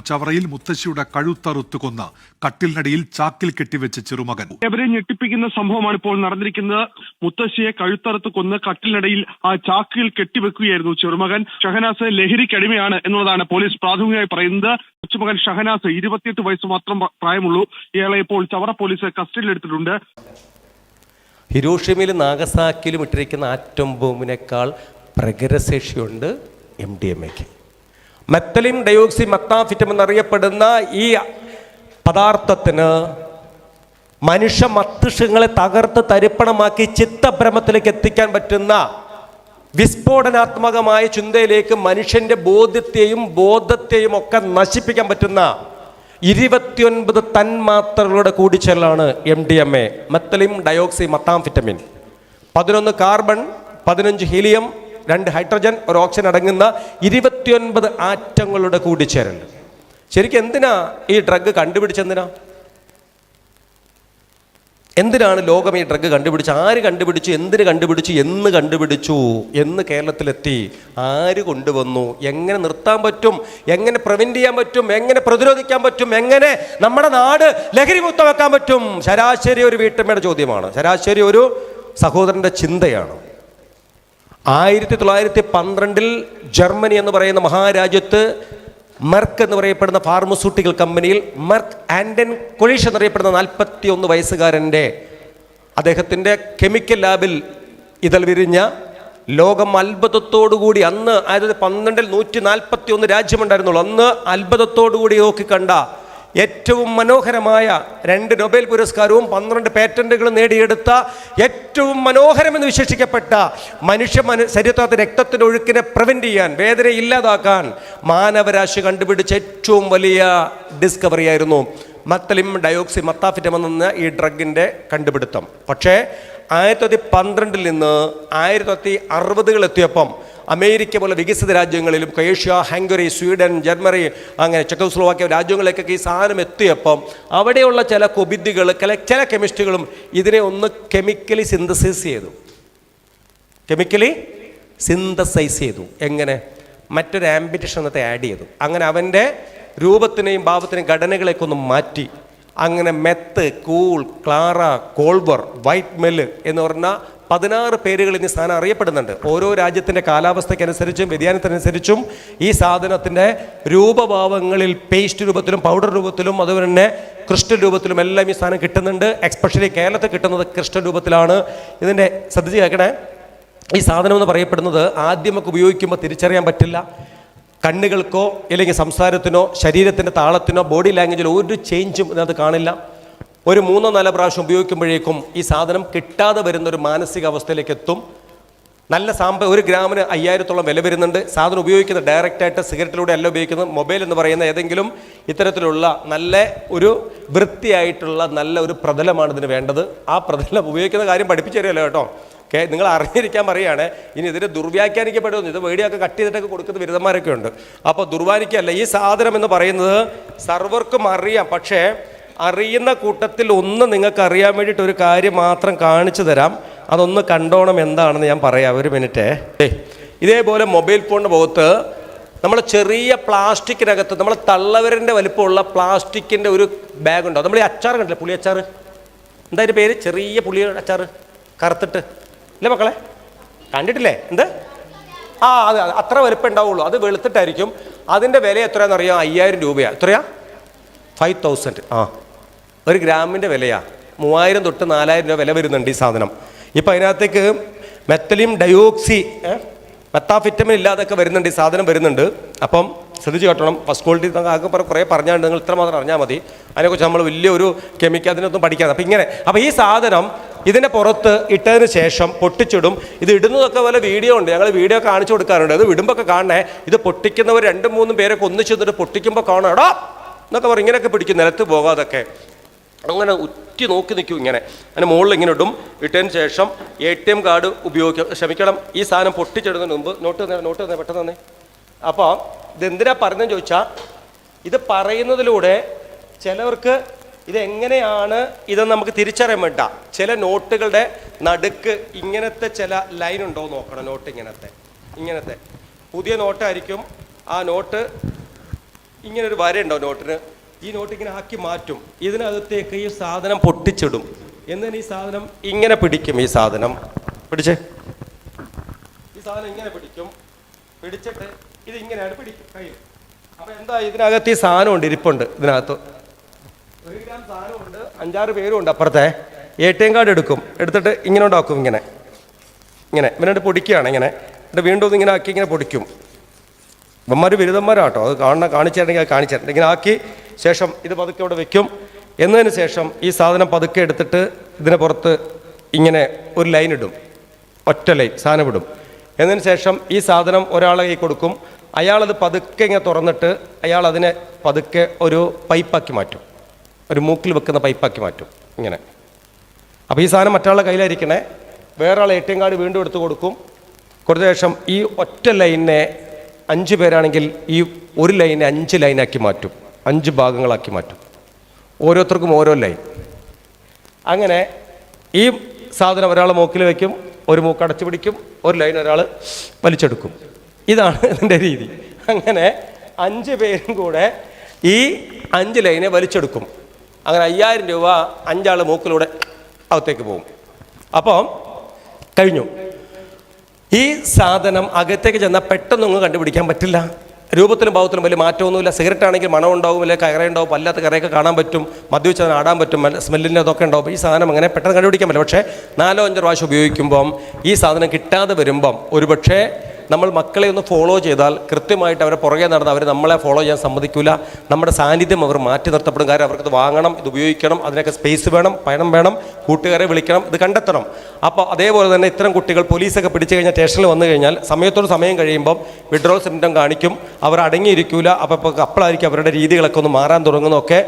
ചവറയിൽ മുത്തശ്ശിയുടെ കഴുത്തറുത്ത് കൊന്ന് കട്ടിലിനടിയിൽ ചാക്കിൽ കെട്ടിവെച്ച ചെറുമകൻ. അവരെ ഞെട്ടിപ്പിക്കുന്ന സംഭവമാണ് ഇപ്പോൾ നടന്നിരിക്കുന്നത്. മുത്തശ്ശിയെ കഴുത്തറുത്ത് കൊന്ന് കട്ടിലിനടിയിൽ ആ ചാക്കിൽ കെട്ടിവെക്കുകയായിരുന്നു ചെറുമകൻ. ഷഹനാസ് ലഹരിക്കടിമയാണ് എന്നുള്ളതാണ് പോലീസ് പ്രാഥമികമായി പറയുന്നത്. കൊച്ചുമകൻ ഷഹനാസ് 28 വയസ്സ് മാത്രം പ്രായമുള്ളൂ. ഇയാളെ ഇപ്പോൾ ചവറ പോലീസ് കസ്റ്റഡിയിലെടുത്തിട്ടുണ്ട്. ഹിരോഷിമയിലും നാഗസാക്കിയിലും ഇട്ടിരിക്കുന്ന ആറ്റം ബോംബിനേക്കാൾ പ്രകരശേഷിയുണ്ട് MDMAക്ക്. മെത്തലിൻ ഡയോക്സി മെത്താഫിറ്റം എന്നറിയപ്പെടുന്ന ഈ പദാർത്ഥത്തിന് മനുഷ്യ മസ്തിഷ്കങ്ങളെ തകർത്ത് തരിപ്പണമാക്കി ചിത്തഭ്രമത്തിലേക്ക് എത്തിക്കാൻ പറ്റുന്ന വിസ്ഫോടനാത്മകമായ ചിന്തയിലേക്ക് മനുഷ്യന്റെ ബോധത്തെയും ഒക്കെ നശിപ്പിക്കാൻ പറ്റുന്ന 29 തന്മാത്രകളുടെ കൂടിച്ചേരലാണ് MDMA, methylene deoxy methamphetamine. 11 carbon, 15 helium, 2 hydrogen, 1 oxygen അടങ്ങുന്ന 29 ആറ്റങ്ങളുടെ കൂടിച്ചേരൽ. ശരിക്കും എന്തിനാ ഈ ഡ്രഗ് കണ്ടുപിടിച്ചെന്തിനാ? എന്തിനാണ് ലോകം ഈ ഡ്രഗ് കണ്ടുപിടിച്ച്? ആര് കണ്ടുപിടിച്ചു? എന്തിന് കണ്ടുപിടിച്ചു? എന്ന് കണ്ടുപിടിച്ചു? എന്ന് കേരളത്തിലെത്തി? ആര് കൊണ്ടുവന്നു? എങ്ങനെ നിർത്താൻ പറ്റും? എങ്ങനെ പ്രിവെന്റ് ചെയ്യാൻ പറ്റും? എങ്ങനെ പ്രതിരോധിക്കാൻ പറ്റും? എങ്ങനെ നമ്മുടെ നാട് ലഹരിമുക്തമാക്കാൻ പറ്റും? ശരാശരി ഒരു വീട്ടമ്മയുടെ ചോദ്യമാണ്. ശരാശരി ഒരു സഹോദരൻ്റെ ചിന്തയാണ്. 1912 ജർമ്മനി എന്ന് പറയുന്ന മഹാരാജ്യത്ത് മെർക്ക് എന്ന് പറയപ്പെടുന്ന ഫാർമസ്യൂട്ടിക്കൽ കമ്പനിയിൽ മെർക്ക് ആൻഡൻ കൊളീഷ് എന്നറിയപ്പെടുന്ന 41 വയസ്സുകാരൻ്റെ അദ്ദേഹത്തിൻ്റെ കെമിക്കൽ ലാബിൽ ഇതിൽ വിരിഞ്ഞ ലോകം അത്ഭുതത്തോടുകൂടി, അന്ന് 1912 141 രാജ്യമുണ്ടായിരുന്നുള്ളൂ. അന്ന് അത്ഭുതത്തോടുകൂടി നോക്കിക്കണ്ട ഏറ്റവും മനോഹരമായ 2 നൊബേൽ പുരസ്കാരവും 12 പേറ്റന്റുകളും നേടിയെടുത്ത ഏറ്റവും മനോഹരമെന്ന് വിശേഷിക്കപ്പെട്ട ശരീരത്തിനകത്ത് രക്തത്തിൻ്റെ ഒഴുക്കിനെ പ്രിവെന്റ് ചെയ്യാൻ, വേദന ഇല്ലാതാക്കാൻ മാനവരാശി കണ്ടുപിടിച്ച ഏറ്റവും വലിയ ഡിസ്കവറി ആയിരുന്നു മെത്തലിൻ ഡയോക്സി മെത്താഫിറ്റം എന്ന ഈ ഡ്രഗിൻ്റെ കണ്ടുപിടുത്തം. പക്ഷേ 1912 നിന്ന് 1960 എത്തിയപ്പം അമേരിക്ക പോലെ വികസിത രാജ്യങ്ങളിലും ക്രൊയേഷ്യ, ഹംഗറി, സ്വീഡൻ, ജർമ്മനി, അങ്ങനെ ചെക്കോസ്ലോവാക്യ രാജ്യങ്ങളിലേക്കൊക്കെ ഈ സാധനം എത്തിയപ്പം അവിടെയുള്ള ചില കൊബിദ്ദികൾ, ചില കെമിസ്റ്റുകളും ഇതിനെ ഒന്ന് കെമിക്കലി സിന്തസൈസ് ചെയ്തു. എങ്ങനെ? മറ്റൊരു ആംബിറ്റേഷൻ എന്നത്തെ ആഡ് ചെയ്തു. അങ്ങനെ അവൻ്റെ രൂപത്തിനെയും ഭാവത്തിനെയും ഘടനകളെയൊക്കെ ഒന്ന് മാറ്റി. അങ്ങനെ മെത്ത്, കൂൾ, ക്ലാറ, കോൾബർ, വൈറ്റ് മെല്ല് എന്ന് പറഞ്ഞ 16 പേരുകൾ ഇനി സാധനം അറിയപ്പെടുന്നുണ്ട്. ഓരോ രാജ്യത്തിൻ്റെ കാലാവസ്ഥയ്ക്കനുസരിച്ചും വ്യതിയാനത്തിനനുസരിച്ചും ഈ സാധനത്തിൻ്റെ രൂപഭാവങ്ങളിൽ പേസ്റ്റ് രൂപത്തിലും പൗഡർ രൂപത്തിലും അതുപോലെ തന്നെ ക്രിസ്റ്റൽ രൂപത്തിലും എല്ലാം ഈ സാധനം കിട്ടുന്നുണ്ട്. എക്സ്പെഷ്യലി കേരളത്തിൽ കിട്ടുന്നത് ക്രിസ്റ്റൽ രൂപത്തിലാണ്. ഇതിൻ്റെ ശ്രദ്ധിച്ച് കേൾക്കണേ, ഈ സാധനം എന്ന് പറയപ്പെടുന്നത് ആദ്യമൊക്കെ ഉപയോഗിക്കുമ്പോൾ തിരിച്ചറിയാൻ പറ്റില്ല. കണ്ണുകൾക്കോ അല്ലെങ്കിൽ സംസാരത്തിനോ ശരീരത്തിൻ്റെ താളത്തിനോ ബോഡി ലാംഗ്വേജിലോ ഒരു ചേഞ്ചും ഇതിനകത്ത് കാണില്ല. ഒരു 3-4 പ്രാവശ്യം ഉപയോഗിക്കുമ്പോഴേക്കും ഈ സാധനം കിട്ടാതെ വരുന്നൊരു മാനസികാവസ്ഥയിലേക്ക് എത്തും. നല്ല ഒരു ഗ്രാമിന് 5000-ഓളം വില വരുന്നുണ്ട്. സാധനം ഉപയോഗിക്കുന്നത് ഡയറക്റ്റായിട്ട് സിഗരറ്റിലൂടെ അല്ല ഉപയോഗിക്കുന്നത്. മൊബൈൽ എന്ന് പറയുന്ന ഏതെങ്കിലും ഇത്തരത്തിലുള്ള നല്ല ഒരു വൃത്തിയായിട്ടുള്ള നല്ല ഒരു പ്രതലമാണ് ഇതിന് വേണ്ടത്. ആ പ്രതലം ഉപയോഗിക്കുന്ന കാര്യം പഠിപ്പിച്ചു തരുമല്ലോ കേട്ടോ. നിങ്ങൾ അറിഞ്ഞിരിക്കാൻ പറയുകയാണ്. ഇനി ഇതിന് ദുർവ്യാഖ്യാനിക്കപ്പെടുന്നു. ഇത് വീഡിയോക്കെ കട്ട് ചെയ്തിട്ടൊക്കെ കൊടുക്കുന്ന ബിരുദന്മാരൊക്കെ ഉണ്ട്. അപ്പോൾ ദുർവ്യാഖ്യാനല്ല. ഈ സാധനം എന്ന് പറയുന്നത് സർവർക്കും അറിയാം. പക്ഷേ അറിയുന്ന കൂട്ടത്തിൽ ഒന്ന് നിങ്ങൾക്ക് അറിയാൻ വേണ്ടിയിട്ട് ഒരു കാര്യം മാത്രം കാണിച്ചു തരാം. അതൊന്ന് കണ്ടോണം എന്താണെന്ന് ഞാൻ പറയാം. ഒരു മിനിറ്റ്. ഇതേപോലെ മൊബൈൽ ഫോണിൻ്റെ മുഖത്ത് നമ്മൾ ചെറിയ പ്ലാസ്റ്റിക്കിനകത്ത് നമ്മൾ തള്ളവരൻ്റെ വലിപ്പമുള്ള പ്ലാസ്റ്റിക്കിൻ്റെ ഒരു ബാഗ് ഉണ്ടാവും. നമ്മൾ ഈ അച്ചാർ കണ്ടില്ലേ, പുളി അച്ചാർ, എന്തായാലും പേര്, ചെറിയ പുളി അച്ചാർ കറുത്തിട്ട് ഇല്ലേ മക്കളെ, കണ്ടിട്ടില്ലേ? എന്ത് അത് അത്ര വലിപ്പം ഉണ്ടാവുള്ളൂ. അത് വെളുത്തിട്ടായിരിക്കും. അതിൻ്റെ വില എത്രയാണെന്നറിയാം? 5000 രൂപയാണ്. എത്രയാ? 5000. ഒരു ഗ്രാമിൻ്റെ വിലയാണ് 3000 തൊട്ട് 4000 രൂപ വില വരുന്നുണ്ട് ഈ സാധനം. ഇപ്പം അതിനകത്തേക്ക് മെത്തലിൻ ഡയോക്സി മെത്താഫിറ്റമിൻ ഇല്ലാതൊക്കെ വരുന്നുണ്ട്, ഈ സാധനം വരുന്നുണ്ട്. അപ്പം ശ്രദ്ധിച്ച് കേട്ടണം. ഫസ്റ്റ് ക്വാളിറ്റി ആകെ കുറേ പറഞ്ഞാണ്ട് നിങ്ങൾ ഇത്ര മാത്രം അറിഞ്ഞാൽ മതി. അതിനെക്കുറിച്ച് നമ്മൾ വലിയൊരു കെമിക്കൽ അതിനൊന്നും പഠിക്കാതെ. അപ്പം ഈ സാധനം ഇതിൻ്റെ പുറത്ത് ഇട്ടതിന് ശേഷം പൊട്ടിച്ചിടും. ഇത് ഇടുന്നതൊക്കെ പോലെ വീഡിയോ ഉണ്ട്, ഞങ്ങൾ വീഡിയോ കാണിച്ചു കൊടുക്കാറുണ്ട്. അത് വിടുമ്പോൾ കാണണേ, ഇത് പൊട്ടിക്കുന്നവർ 2-3 പേരൊക്കെ ഒന്നിച്ച് നിന്നിട്ട് പൊട്ടിക്കുമ്പോൾ കാണാം എടാ എന്നൊക്കെ പറയും. ഇങ്ങനെയൊക്കെ പിടിക്കും, നിലത്ത് പോകാതൊക്കെ അങ്ങനെ ഉറ്റി നോക്കി നിൽക്കും. ഇങ്ങനെ അതിന് മുകളിൽ ഇങ്ങനെ ഇടും. ഇട്ടതിന് ശേഷം ATM കാർഡ് ക്ഷമിക്കണം, ഈ സാധനം പൊട്ടിച്ചിടുന്നതിന് മുമ്പ് നോട്ട് തന്നെ പെട്ടെന്ന് തന്നെ. അപ്പോൾ ഇതെന്തിനാ പറഞ്ഞതെന്ന് ചോദിച്ചാൽ, ഇത് പറയുന്നതിലൂടെ ചിലവർക്ക് ഇതെങ്ങനെയാണ് ഇതെന്ന് നമുക്ക് തിരിച്ചറിയാൻ വേണ്ട. ചില നോട്ടുകളുടെ നടുക്ക് ഇങ്ങനത്തെ ചില ലൈൻ ഉണ്ടോ നോക്കണം. നോട്ട് ഇങ്ങനത്തെ പുതിയ നോട്ടായിരിക്കും. ആ നോട്ട് ഇങ്ങനൊരു വരയുണ്ടാവും നോട്ടിന്. ഈ നോട്ട് ഇങ്ങനെ ആക്കി മാറ്റും. ഇതിനകത്തേക്ക് ഈ സാധനം പൊട്ടിച്ചിടും. എന്നിട്ട് ഈ സാധനം ഇങ്ങനെ പിടിക്കും. ഈ സാധനം പിടിച്ചേ, ഈ സാധനം ഇങ്ങനെ പിടിച്ചിട്ട് ഇത് ഇങ്ങനെയാണ് പിടിക്കും കയ്യിൽ. അപ്പം എന്താ, ഇതിനകത്ത് ഈ സാധനമുണ്ട്, ഇരിപ്പുണ്ട്. ഇതിനകത്ത് 1 ഗ്രാം സാധനമുണ്ട്. 5-6 പേരും ഉണ്ട് അപ്പുറത്തെ. ATM കാർഡ് എടുത്തിട്ട് ഇങ്ങനെ ഉണ്ടാക്കും. ഇങ്ങനെ ഇവനോട് പൊടിക്കുകയാണ്. ഇങ്ങനെ എന്നിട്ട് വീണ്ടും ഇങ്ങനെ ആക്കി ഇങ്ങനെ പൊടിക്കും. ഇവന്മാർ ബിരുദന്മാരാട്ടോ, അത് കാണിച്ചിട്ടുണ്ടെങ്കിൽ അത് കാണിച്ചിട്ടുണ്ട്. ഇങ്ങനെ ആക്കി ശേഷം ഇത് പതുക്കെ ഇവിടെ വെക്കും. എന്നതിന് ശേഷം ഈ സാധനം പതുക്കെ എടുത്തിട്ട് ഇതിന് പുറത്ത് ഇങ്ങനെ ഒരു ലൈൻ ഇടും, ഒറ്റ ലൈൻ സാധനം ഇടും. എന്നതിന് ശേഷം ഈ സാധനം ഒരാളെ കൈ കൊടുക്കും. അയാളത് പതുക്കെ ഇങ്ങനെ തുറന്നിട്ട് അയാൾ അതിനെ പതുക്കെ ഒരു പൈപ്പാക്കി മാറ്റും, ഒരു മൂക്കിൽ വെക്കുന്ന പൈപ്പാക്കി മാറ്റും ഇങ്ങനെ. അപ്പോൾ ഈ സാധനം മറ്റാളുടെ കയ്യിലായിരിക്കണേ. വേറെ ആൾ ATM കാർഡ് വീണ്ടും എടുത്ത് കൊടുക്കും. കൊടുത്ത ശേഷം ഈ ഒറ്റ ലൈനിനെ 5 പേരാണെങ്കിൽ ഈ ഒരു ലൈനെ 5 ലൈനാക്കി മാറ്റും, 5 ഭാഗങ്ങളാക്കി മാറ്റും. ഓരോരുത്തർക്കും ഓരോ ലൈൻ. അങ്ങനെ ഈ സാധനം ഒരാൾ മൂക്കിൽ വയ്ക്കും, ഒരു മൂക്ക് അടച്ചു പിടിക്കും, ഒരു ലൈൻ ഒരാൾ വലിച്ചെടുക്കും. ഇതാണ് ഇതിൻ്റെ രീതി. അങ്ങനെ 5 പേരും കൂടെ ഈ 5 ലൈനെ വലിച്ചെടുക്കും. അങ്ങനെ 5000 രൂപ 5 ആൾ മൂക്കിലൂടെ അകത്തേക്ക് പോകും. അപ്പം കഴിഞ്ഞു. ഈ സാധനം അകത്തേക്ക് ചെന്നാൽ പെട്ടെന്നൊന്നും കണ്ടുപിടിക്കാൻ പറ്റില്ല. രൂപത്തിലും ഭാവത്തിലും വലിയ മാറ്റമൊന്നുമില്ല. സിഗരറ്റ് ആണെങ്കിൽ മണം ഉണ്ടാവും, അല്ലെങ്കിൽ കയറുണ്ടാവും, അല്ലാത്ത കയറയൊക്കെ കാണാൻ പറ്റും, മദ്യവെച്ച് ആടാൻ പറ്റും, സ്മെല്ലിൻ്റെ അതൊക്കെ ഉണ്ടാവും. ഈ സാധനം അങ്ങനെ പെട്ടെന്ന് കണ്ടുപിടിക്കാൻ പറ്റില്ല. പക്ഷേ 4-5 പ്രാവശ്യം ഉപയോഗിക്കുമ്പം ഈ സാധനം കിട്ടാതെ വരുമ്പം ഒരുപക്ഷെ നമ്മൾ മക്കളെ ഒന്ന് ഫോളോ ചെയ്താൽ കൃത്യമായിട്ട് അവരെ പുറകെ നടന്ന് അവർ നമ്മളെ ഫോളോ ചെയ്യാൻ സമ്മതിക്കില്ല. നമ്മുടെ സാന്നിധ്യം അവർ മാറ്റി നിർത്തപ്പെടും. കാര്യം അവർക്കത് വാങ്ങണം, ഇത് ഉപയോഗിക്കണം, അതിനൊക്കെ സ്പേസ് വേണം, പണം വേണം, കൂട്ടുകാരെ വിളിക്കണം, ഇത് കണ്ടെത്തണം. അപ്പോൾ അതേപോലെ തന്നെ ഇത്തരം കുട്ടികൾ പോലീസൊക്കെ പിടിച്ചു കഴിഞ്ഞാൽ സ്റ്റേഷനിൽ വന്നു കഴിഞ്ഞാൽ സമയം കഴിയുമ്പം വിഡ്രോൾ സിംറ്റം കാണിക്കും, അവർ അടങ്ങിയിരിക്കില്ല. അപ്പോഴായിരിക്കും അവരുടെ രീതികളൊക്കെ ഒന്ന് മാറാൻ തുടങ്ങുന്നതൊക്കെ.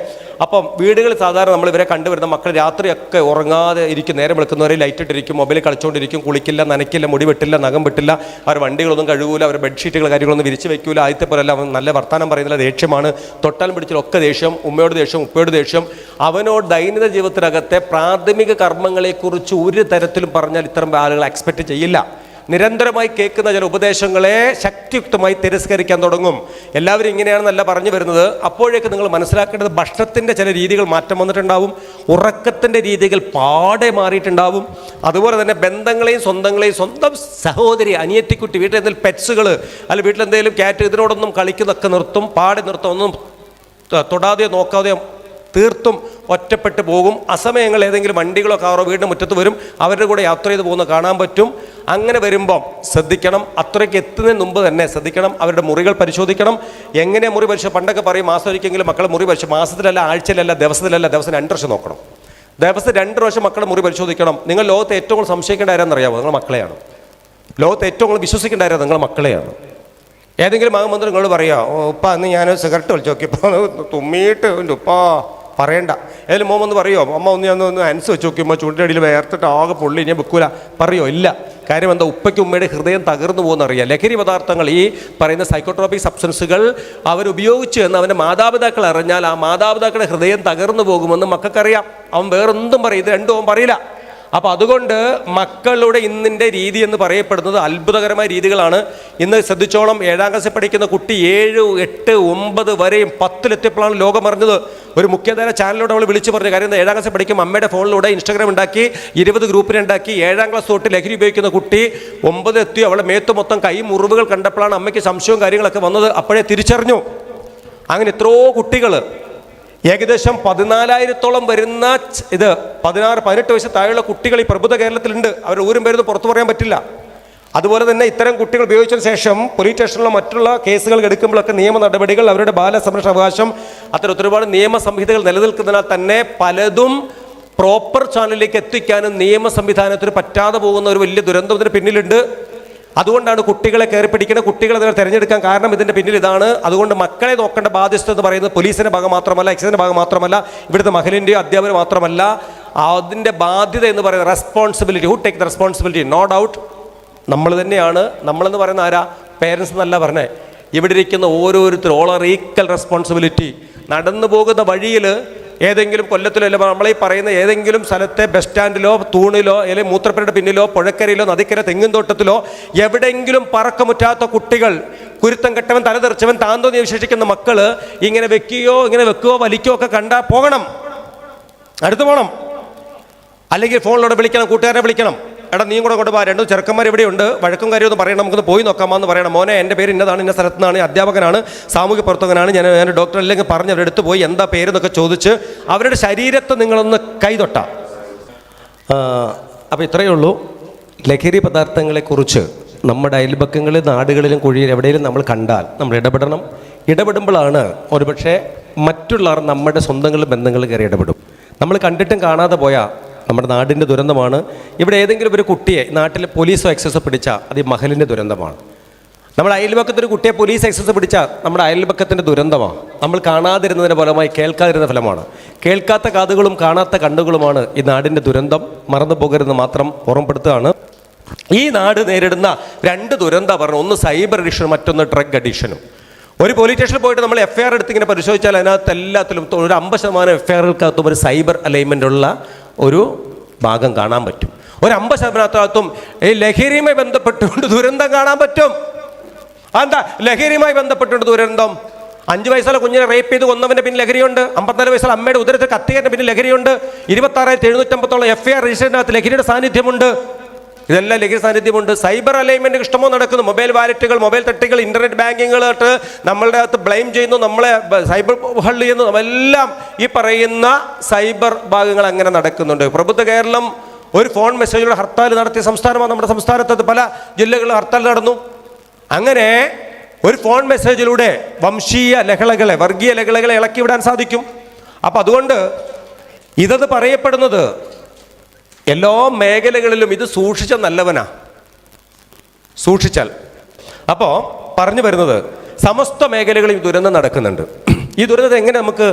അപ്പം വീടുകളിൽ സാധാരണ നമ്മൾ ഇവരെ കണ്ടുവരുന്ന മക്കൾ രാത്രിയൊക്കെ ഉറങ്ങാതെ ഇരിക്കും, നേരം വെളുക്കുന്നവരെ ലൈറ്റ് ഇട്ടിരിക്കും, മൊബൈൽ കളിച്ചുകൊണ്ടിരിക്കും, കുളിക്കില്ല, നനയ്ക്കില്ല, മുടി വെട്ടില്ല, നഖം വെട്ടില്ല, അവർ വണ്ടികളൊന്നും കഴുകൂല, അവർ ബെഡ്ഷീറ്റുകൾ കാര്യങ്ങളൊന്നും വിരിച്ച് വെക്കൂല. ആദ്യത്തെ പോലെയല്ല, അവൻ നല്ല വർത്താനം പറയുന്നില്ല, ദേഷ്യമാണ്, തൊട്ടാലും പിടിച്ചാലൊക്കെ ദേഷ്യം, ഉമ്മയോട് ദേഷ്യം, ഉപ്പയോട് ദേഷ്യം. അവനോട് ദൈനംദിന ജീവിതത്തിനകത്തെ പ്രാഥമിക കർമ്മങ്ങളെക്കുറിച്ച് ഒരു തരത്തിലും പറഞ്ഞാൽ ഇത്തരം ആളുകൾ എക്സ്പെക്റ്റ് ചെയ്യില്ല. നിരന്തരമായി കേൾക്കുന്ന ചില ഉപദേശങ്ങളെ ശക്തിയുക്തമായി തിരസ്കരിക്കാൻ തുടങ്ങും. എല്ലാവരും ഇങ്ങനെയാണെന്നല്ല പറഞ്ഞു വരുന്നത്. അപ്പോഴേക്ക് നിങ്ങൾ മനസ്സിലാക്കേണ്ടത് ഭക്ഷണത്തിൻ്റെ ചില രീതികൾ മാറ്റം വന്നിട്ടുണ്ടാവും, ഉറക്കത്തിൻ്റെ രീതികൾ പാടെ മാറിയിട്ടുണ്ടാവും. അതുപോലെ തന്നെ ബന്ധങ്ങളെയും സ്വന്തം സഹോദരി, അനിയത്തിക്കുട്ടി, വീട്ടിൽ എന്തെങ്കിലും പെറ്റ്സുകൾ അല്ല വീട്ടിലെന്തെങ്കിലും ക്യാറ്റ് ഇതിനോടൊന്നും കളിക്കുന്നതൊക്കെ നിർത്തും, പാടെ നിർത്തും, ഒന്നും തൊടാതെയോ നോക്കാതെയോ തീർത്തും ഒറ്റപ്പെട്ടു പോകും. അസമയങ്ങൾ ഏതെങ്കിലും വണ്ടികളോ കാറോ വീടിന് മുറ്റത്ത് വരും, അവരുടെ കൂടെ യാത്ര ചെയ്ത് പോകുന്ന കാണാൻ പറ്റും. അങ്ങനെ വരുമ്പം ശ്രദ്ധിക്കണം, അത്രയ്ക്ക് എത്തുന്നതിന് മുമ്പ് തന്നെ ശ്രദ്ധിക്കണം. അവരുടെ മുറികൾ പരിശോധിക്കണം. എങ്ങനെ മുറി പണ്ടൊക്കെ പറയും മാസം ഒരിക്കലെങ്കിലും മക്കളെ മുറി മാസത്തിലല്ല, ആഴ്ചയിലല്ല, ദിവസം 2 പ്രാവശ്യം നോക്കണം. ദിവസം 2 പ്രാവശ്യം മക്കളെ മുറി പരിശോധിക്കണം. നിങ്ങൾ ലോകത്ത് ഏറ്റവും കൂടുതൽ സംശയിക്കേണ്ട ആരാന്നറിയാമോ? നിങ്ങൾ മക്കളെയാണ്. ലോകത്ത് ഏറ്റവും കൂടുതൽ വിശ്വസിക്കേണ്ട ആരാ? നിങ്ങൾ മക്കളെയാണ്. ഏതെങ്കിലും മകൻ നിങ്ങളോട് പറയാം, ഉപ്പ അന്ന് ഞാൻ സിഗരറ്റ് വലിച്ചു നോക്കിയപ്പോൾ തുമ്മിയിട്ട് ഉപ്പാ പറയണ്ട. ഏതെങ്കിലും മോൻ ഒന്ന് പറയുമോ, അമ്മ ഒന്ന് അൻസ് വെച്ച് നോക്കിയപ്പോൾ ചൂണ്ടിനടിയിൽ വേർത്തിട്ട് ആകെ പൊള്ളി ഞാൻ വെക്കൂല പറയോ? ഇല്ല. കാര്യം എന്താ? ഉപ്പയ്ക്കും ഉമ്മയുടെ ഹൃദയം തകർന്നു പോകുന്നറിയാം. ലഹരി പദാർത്ഥങ്ങൾ, ഈ പറയുന്ന സൈക്കോട്രോപിക് സബ്സ്റ്റൻസുകൾ അവരുപയോഗിച്ചു എന്ന് അവൻ്റെ മാതാപിതാക്കൾ അറിഞ്ഞാൽ ആ മാതാപിതാക്കളുടെ ഹൃദയം തകർന്നു പോകുമെന്ന് മക്കൾക്കറിയാം. അവൻ വേറൊന്നും പറയും, ഇത് രണ്ടും അവൻ പറയില്ല. അപ്പോൾ അതുകൊണ്ട് മക്കളുടെ ഇന്നിൻ്റെ രീതി എന്ന് പറയപ്പെടുന്നത് അത്ഭുതകരമായ രീതികളാണ്. ഇന്ന് ശ്രദ്ധിച്ചോളം, 7ാം ക്ലാസ്സിൽ പഠിക്കുന്ന കുട്ടി 7, 8, 9 വരെയും 10-ലെത്തിയപ്പോഴാണ് ലോകം അറിഞ്ഞത്. ഒരു മുഖ്യധാര ചാനലിലൂടെ അവൾ വിളിച്ചു പറഞ്ഞു. കാര്യം 7ാം ക്ലാസ്സിൽ പഠിക്കും അമ്മയുടെ ഫോണിലൂടെ ഇൻസ്റ്റാഗ്രാം ഉണ്ടാക്കി 20 ഗ്രൂപ്പിനെ ഉണ്ടാക്കി. 7ാം ക്ലാസ് തൊട്ട് ലഹരി ഉപയോഗിക്കുന്ന കുട്ടി 9 എത്തി. അവളെ മേത്ത് മൊത്തം കൈ മുറിവുകൾ കണ്ടപ്പോഴാണ് അമ്മയ്ക്ക് സംശയവും കാര്യങ്ങളൊക്കെ വന്നത്. അപ്പോഴേ തിരിച്ചറിഞ്ഞു. അങ്ങനെ എത്രയോ കുട്ടികൾ, ഏകദേശം 14,000-ഓളം വരുന്ന 16-18 വയസ്സ് താഴെയുള്ള കുട്ടികൾ ഈ പ്രബുദ്ധ കേരളത്തിലുണ്ട്. അവർ ഊരും പേരുന്ന് പുറത്തു പറയാൻ പറ്റില്ല. അതുപോലെ തന്നെ ഇത്തരം കുട്ടികൾ ഉപയോഗിച്ചതിന് ശേഷം പോലീസ് സ്റ്റേഷനിലോ മറ്റുള്ള കേസുകൾ എടുക്കുമ്പോഴൊക്കെ നിയമ നടപടികൾ, അവരുടെ ബാലസംരക്ഷണ അവകാശം, അത്തരം ഒരുപാട് നിയമ സംഹിതകൾ നിലനിൽക്കുന്നതിനാൽ തന്നെ പലതും പ്രോപ്പർ ചാനലിലേക്ക് എത്തിക്കാനും നിയമ സംവിധാനത്തിന് പറ്റാതെ പോകുന്ന ഒരു വലിയ ദുരന്തം ഇതിന് പിന്നിലുണ്ട്. അതുകൊണ്ടാണ് കുട്ടികളെ കയറി പിടിക്കുന്നത്, കുട്ടികളെ തിരഞ്ഞെടുക്കാൻ കാരണം ഇതിൻ്റെ പിന്നിൽ ഇതാണ്. അതുകൊണ്ട് മക്കളെ നോക്കേണ്ട ബാധ്യത എന്ന് പറയുന്നത് പോലീസിൻ്റെ ഭാഗം മാത്രമല്ല, എക്സൈസിൻ്റെ ഭാഗം മാത്രമല്ല, ഇവിടുത്തെ മഹിളൻ്റെയോ അധ്യാപകർ മാത്രമല്ല. അതിൻ്റെ ബാധ്യത എന്ന് പറയുന്നത് responsibility, who take the responsibility, no doubt നമ്മൾ തന്നെയാണ്. നമ്മളെന്ന് പറയുന്ന ആരാ? പേരൻസ് എന്നല്ല പറഞ്ഞേ. ഇവിടെ ഇരിക്കുന്ന ഓരോരുത്തരും ഓൾ ആർ ഈക്വൽ റെസ്പോൺസിബിലിറ്റി. നടന്നു പോകുന്ന വഴിയിൽ ഏതെങ്കിലും കൊല്ലത്തിലോ അല്ല നമ്മളീ പറയുന്ന ഏതെങ്കിലും സ്ഥലത്തെ ബസ് സ്റ്റാൻഡിലോ തൂണിലോ അല്ലെങ്കിൽ മൂത്രപ്പുരയുടെ പിന്നിലോ പുഴക്കരയിലോ നദിക്കര തെങ്ങിൻ തോട്ടത്തിലോ എവിടെയെങ്കിലും പറക്കമുറ്റാത്ത കുട്ടികൾ കുരുത്തം കെട്ടവൻ, തലതെറിച്ചവൻ, താന്തോന്നി വിശേഷിക്കുന്ന മക്കള് ഇങ്ങനെ വെക്കുകയോ വലിക്കുകയോ ഒക്കെ കണ്ടാൽ പോകണം, അടുത്ത് പോകണം. അല്ലെങ്കിൽ ഫോണിലൂടെ വിളിക്കണം, കൂട്ടുകാരെ വിളിക്കണം. എടാ നീ കൂടെ കൊണ്ട് പോകാം, രണ്ടും ചെറുക്കന്മാർ ഇവിടെയുണ്ട്, വഴക്കും കാര്യമൊന്നും പറയണം, നമുക്കൊന്ന് പോയി നോക്കാമെന്ന് പറയണം. മോനെ എൻ്റെ പേര് ഇന്നതാണ്, ഇന്ന സ്ഥലത്ത് നിന്നാണ്, അധ്യാപകനാണ്, സാമൂഹ്യ പ്രവർത്തകനാണ്, ഞാൻ ഡോക്ടർ അല്ലെങ്കിൽ പറഞ്ഞ് അവരുടെ അടുത്ത് പോയി എന്താ പേരെന്നൊക്കെ ചോദിച്ച് അവരുടെ ശരീരത്തെ നിങ്ങളൊന്ന് കൈതൊട്ടാം. അപ്പോൾ ഇത്രയേ ഉള്ളൂ. ലഹരി പദാർത്ഥങ്ങളെക്കുറിച്ച് നമ്മുടെ അയൽപക്കങ്ങളിൽ, നാടുകളിലും കുഴിയിൽ എവിടെയെങ്കിലും നമ്മൾ കണ്ടാൽ നമ്മൾ ഇടപെടണം. ഇടപെടുമ്പോഴാണ് ഒരുപക്ഷെ മറ്റുള്ളവർ നമ്മുടെ സ്വന്തങ്ങളും ബന്ധങ്ങളിൽ കയറി ഇടപെടും. നമ്മൾ കണ്ടിട്ടും കാണാതെ പോയാൽ നമ്മുടെ നാടിൻ്റെ ദുരന്തമാണ്. ഇവിടെ ഏതെങ്കിലും ഒരു കുട്ടിയെ നാട്ടിൽ പോലീസോ എക്സസോ പിടിച്ചാൽ അത് ഈ മഹലിൻ്റെ ദുരന്തമാണ്. നമ്മുടെ അയൽപക്കത്തൊരു കുട്ടിയെ പോലീസ് എക്സസ് പിടിച്ചാൽ നമ്മുടെ അയൽപക്കത്തിൻ്റെ ദുരന്തമാണ്. നമ്മൾ കാണാതിരുന്നതിൻ്റെ ഫലമായി കേൾക്കാതിരുന്ന ഫലമാണ്. കേൾക്കാത്ത കാതുകളും കാണാത്ത കണ്ണുകളുമാണ് ഈ നാടിൻ്റെ ദുരന്തം. മറന്നു പോകരുതെന്ന് മാത്രം ഓർമ്മപ്പെടുത്തുകയാണ്. ഈ നാട് നേരിടുന്ന രണ്ട് ദുരന്തം പറഞ്ഞു, ഒന്ന് സൈബർ അഡിക്ഷനും മറ്റൊന്ന് ഡ്രഗ് അഡിക്ഷനും. ഒരു പോലീസ് സ്റ്റേഷനിൽ പോയിട്ട് നമ്മൾ FIR എടുത്ത് ഇങ്ങനെ പരിശോധിച്ചാൽ അതിനകത്ത് എല്ലാത്തിലും ഒരു 50% FIRകൾക്കകത്തും ഒരു സൈബർ അലൈൻമെൻ്റ് ഉള്ള ഒരു ഭാഗം കാണാൻ പറ്റും. ഒരു 50%-ത്തും ഈ ലഹരിയുമായി ബന്ധപ്പെട്ടുകൊണ്ട് ദുരന്തം കാണാൻ പറ്റും. എന്താ ലഹരിയുമായി ബന്ധപ്പെട്ടുകൊണ്ട് ദുരന്തം? 5 വയസ്സുള്ള കുഞ്ഞിനെ റേപ്പ് ചെയ്ത് കൊന്നവൻ്റെ പിന്നെ ലഹരിയുണ്ട്. 54 വയസ്സുള്ള അമ്മയുടെ ഉദരത്തിൽ കത്തിയതിൻ്റെ പിന്നെ ലഹരിയുണ്ട്. 26,750 FIR രജിസ്റ്ററിനകത്ത് ലഹരിയുടെ സാന്നിധ്യമുണ്ട്. ഇതെല്ലാം ലഹരി സാന്നിധ്യമുണ്ട്. സൈബർ അലൈൻമെൻറ്റ് ഇഷ്ടമോ നടക്കുന്നു. മൊബൈൽ വാലറ്റുകൾ, മൊബൈൽ തട്ടികൾ, ഇൻ്റർനെറ്റ് ബാങ്കിങ്ങുകളായിട്ട് നമ്മളുടെ അകത്ത് ബ്ലെയിം ചെയ്യുന്നു, നമ്മളെ സൈബർ ഹള്ള് ചെയ്യുന്നു. എല്ലാം ഈ പറയുന്ന സൈബർ ഭാഗങ്ങൾ അങ്ങനെ നടക്കുന്നുണ്ട്. പ്രബുദ്ധ കേരളം ഒരു ഫോൺ മെസ്സേജിലൂടെ ഹർത്താൽ നടത്തിയ സംസ്ഥാനമാണ്. നമ്മുടെ സംസ്ഥാനത്ത് പല ജില്ലകളിലും ഹർത്താൽ നടന്നു. അങ്ങനെ ഒരു ഫോൺ മെസ്സേജിലൂടെ വംശീയ ലഹളകളെ, വർഗീയ ലഹളകളെ ഇളക്കി വിടാൻ സാധിക്കും. അപ്പം അതുകൊണ്ട് ഇതത് പറയപ്പെടുന്നത് എല്ലാ മേഖലകളിലും ഇത് സൂക്ഷിച്ച നല്ലവനാ, സൂക്ഷിച്ചാൽ. അപ്പോൾ പറഞ്ഞു വരുന്നത് സമസ്ത മേഖലകളിൽ ദുരന്തം നടക്കുന്നുണ്ട്. ഈ ദുരന്തത്തെ എങ്ങനെ